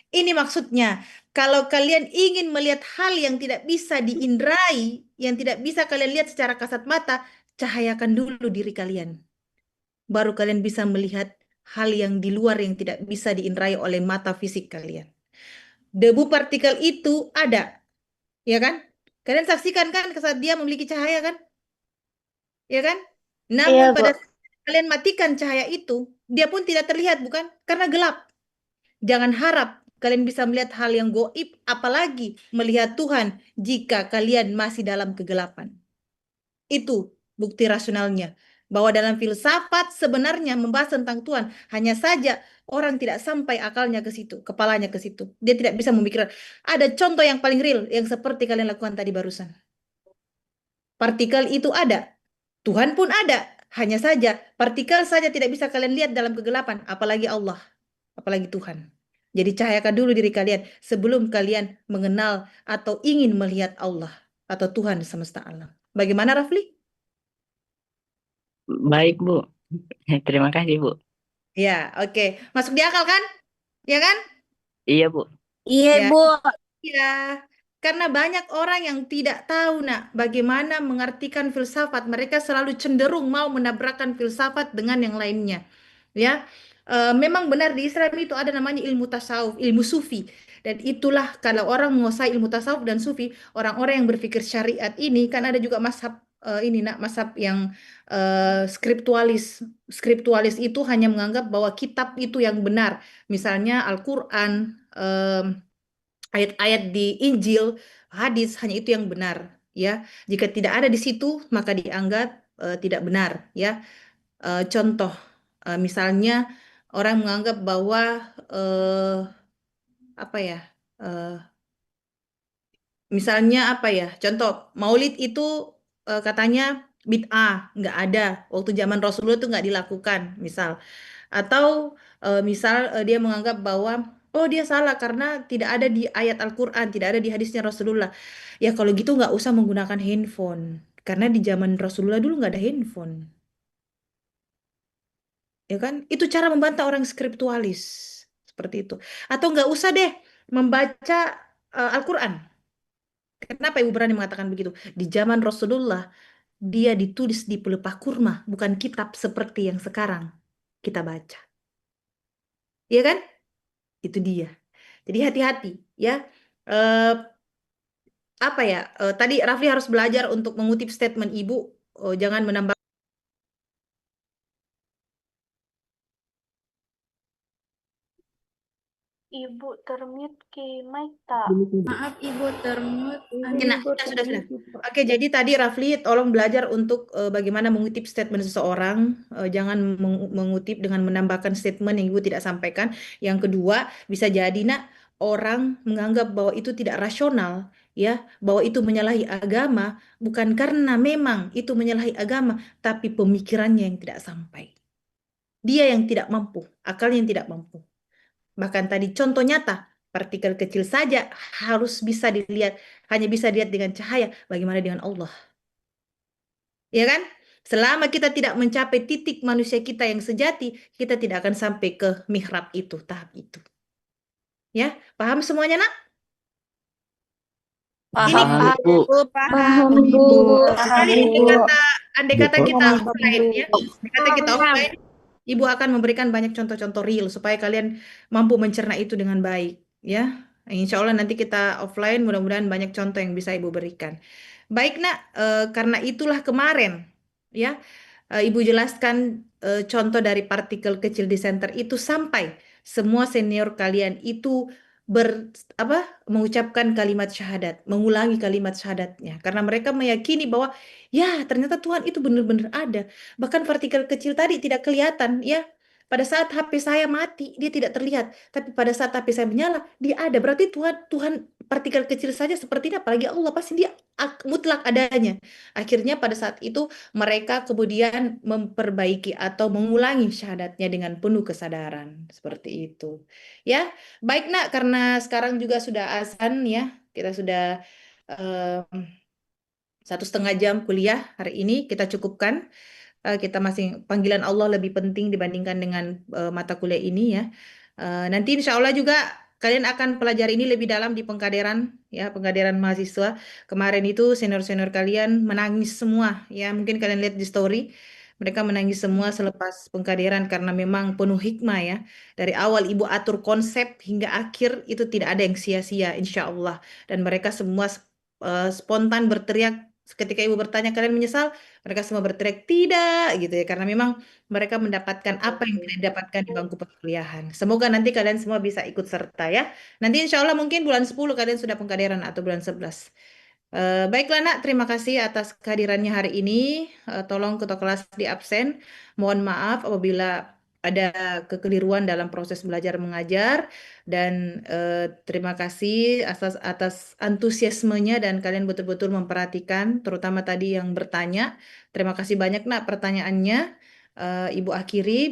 Ini maksudnya. Kalau kalian ingin melihat hal yang tidak bisa diindrai, yang tidak bisa kalian lihat secara kasat mata, cahayakan dulu diri kalian. Baru kalian bisa melihat hal yang di luar yang tidak bisa diindrai oleh mata fisik kalian. Debu partikel itu ada, ya kan? Kalian saksikan kan saat dia memiliki cahaya kan? Ya kan? Namun Iya, Bu. pada saat kalian matikan cahaya itu, dia pun tidak terlihat, bukan? Karena gelap. Jangan harap kalian bisa melihat hal yang goib, apalagi melihat Tuhan jika kalian masih dalam kegelapan. Itu bukti rasionalnya. Bahwa dalam filsafat sebenarnya membahas tentang Tuhan. Hanya saja orang tidak sampai akalnya ke situ, kepalanya ke situ. Dia tidak bisa memikirkan. Ada contoh yang paling real yang seperti kalian lakukan tadi barusan. Partikel itu ada. Tuhan pun ada. Hanya saja partikel saja tidak bisa kalian lihat dalam kegelapan. Apalagi Allah. Apalagi Tuhan. Jadi cahayakan dulu diri kalian sebelum kalian mengenal atau ingin melihat Allah atau Tuhan semesta alam. Bagaimana Rafli? Baik, Bu. Terima kasih, Bu. Ya, oke. Masuk di akal kan? Ya kan? Iya, Bu. Iya, Ya. Bu. Ya, karena banyak orang yang tidak tahu nak bagaimana mengartikan filsafat. Mereka selalu cenderung mau menabrakkan filsafat dengan yang lainnya. Ya, memang benar di Islam itu ada namanya ilmu tasawuf, ilmu sufi. Dan itulah kalau orang menguasai ilmu tasawuf dan sufi, orang-orang yang berpikir syariat ini kan ada juga mazhab ini nak mazhab yang skriptualis. Skriptualis itu hanya menganggap bahwa kitab itu yang benar. Misalnya Al-Qur'an, ayat-ayat di Injil, hadis hanya itu yang benar, ya. Jika tidak ada di situ maka dianggap tidak benar, ya. Contoh, misalnya orang menganggap bahwa apa ya? eh, Misalnya apa ya? Contoh, Maulid itu katanya bid'ah, nggak ada. Waktu zaman Rasulullah itu nggak dilakukan, misal. Atau misal dia menganggap bahwa oh dia salah karena tidak ada di ayat Al-Quran, tidak ada di hadisnya Rasulullah. Ya kalau gitu nggak usah menggunakan handphone. Karena di zaman Rasulullah dulu nggak ada handphone. Ya kan? Itu cara membantah orang skriptualis. Seperti itu. Atau nggak usah deh membaca Al-Quran. Kenapa Ibu berani mengatakan begitu? Di zaman Rasulullah dia ditulis di pelepah kurma, bukan kitab seperti yang sekarang kita baca. Iya kan? Itu dia. Jadi hati-hati ya. Eh, apa ya? Tadi Rafli harus belajar untuk mengutip statement ibu, jangan menambah. Ibu termute ke mic tak? Maaf Ibu termute. Nah, sudah. Oke, jadi tadi Rafli tolong belajar untuk bagaimana mengutip statement seseorang, jangan mengutip dengan menambahkan statement yang ibu tidak sampaikan. Yang kedua, bisa jadi nak orang menganggap bahwa itu tidak rasional, ya, bahwa itu menyalahi agama, bukan karena memang itu menyalahi agama, tapi pemikirannya yang tidak sampai. Dia yang tidak mampu, akalnya yang tidak mampu. Bahkan tadi contoh nyata, partikel kecil saja harus bisa dilihat, hanya bisa dilihat dengan cahaya. Bagaimana dengan Allah? Ya kan? Selama kita tidak mencapai titik manusia kita yang sejati, kita tidak akan sampai ke mihrab itu, tahap itu. Ya, paham semuanya, nak? Ini Paham, Bu. Paham, Bu. kali andai kata kita offline ya, andai kata kita offline, Ibu akan memberikan banyak contoh-contoh real supaya kalian mampu mencerna itu dengan baik, ya. Insya Allah nanti kita offline, mudah-mudahan banyak contoh yang bisa Ibu berikan. Baik, nak, karena itulah kemarin, ya, Ibu jelaskan contoh dari partikel kecil di center itu sampai semua senior kalian itu ber apa mengucapkan kalimat syahadat, mengulangi kalimat syahadatnya karena mereka meyakini bahwa ya ternyata Tuhan itu benar-benar ada. Bahkan partikel kecil tadi tidak kelihatan ya. Pada saat HP saya mati, dia tidak terlihat. Tapi pada saat HP saya menyala, dia ada. Berarti Tuhan partikel kecil saja seperti ini, apalagi Allah pasti dia mutlak adanya. Akhirnya pada saat itu mereka kemudian memperbaiki atau mengulangi syahadatnya dengan penuh kesadaran. Seperti itu. Ya, baik nak, karena sekarang juga sudah azan ya, kita sudah 1,5 jam kuliah hari ini, kita cukupkan. Kita masih panggilan Allah lebih penting dibandingkan dengan mata kuliah ini ya. Nanti insya Allah juga kalian akan pelajari ini lebih dalam di pengkaderan ya, pengkaderan mahasiswa. Kemarin itu senior-senior kalian menangis semua ya, mungkin kalian lihat di story. Mereka menangis semua selepas pengkaderan karena memang penuh hikmah ya. Dari awal Ibu atur konsep hingga akhir itu tidak ada yang sia-sia insya Allah. Dan mereka semua spontan berteriak ketika Ibu bertanya kalian menyesal, mereka semua berteriak tidak gitu ya karena memang mereka mendapatkan apa yang tidak didapatkan di bangku perkuliahan. Semoga nanti kalian semua bisa ikut serta ya. Nanti insya Allah mungkin bulan 10 kalian sudah pengkaderan atau bulan 11. Baiklah nak, terima kasih atas kehadirannya hari ini. Tolong ketua kelas di absen. Mohon maaf apabila ada kekeliruan dalam proses belajar mengajar dan terima kasih atas antusiasmenya dan kalian betul-betul memperhatikan, terutama tadi yang bertanya. Terima kasih banyak nak pertanyaannya. Ibu akhiri.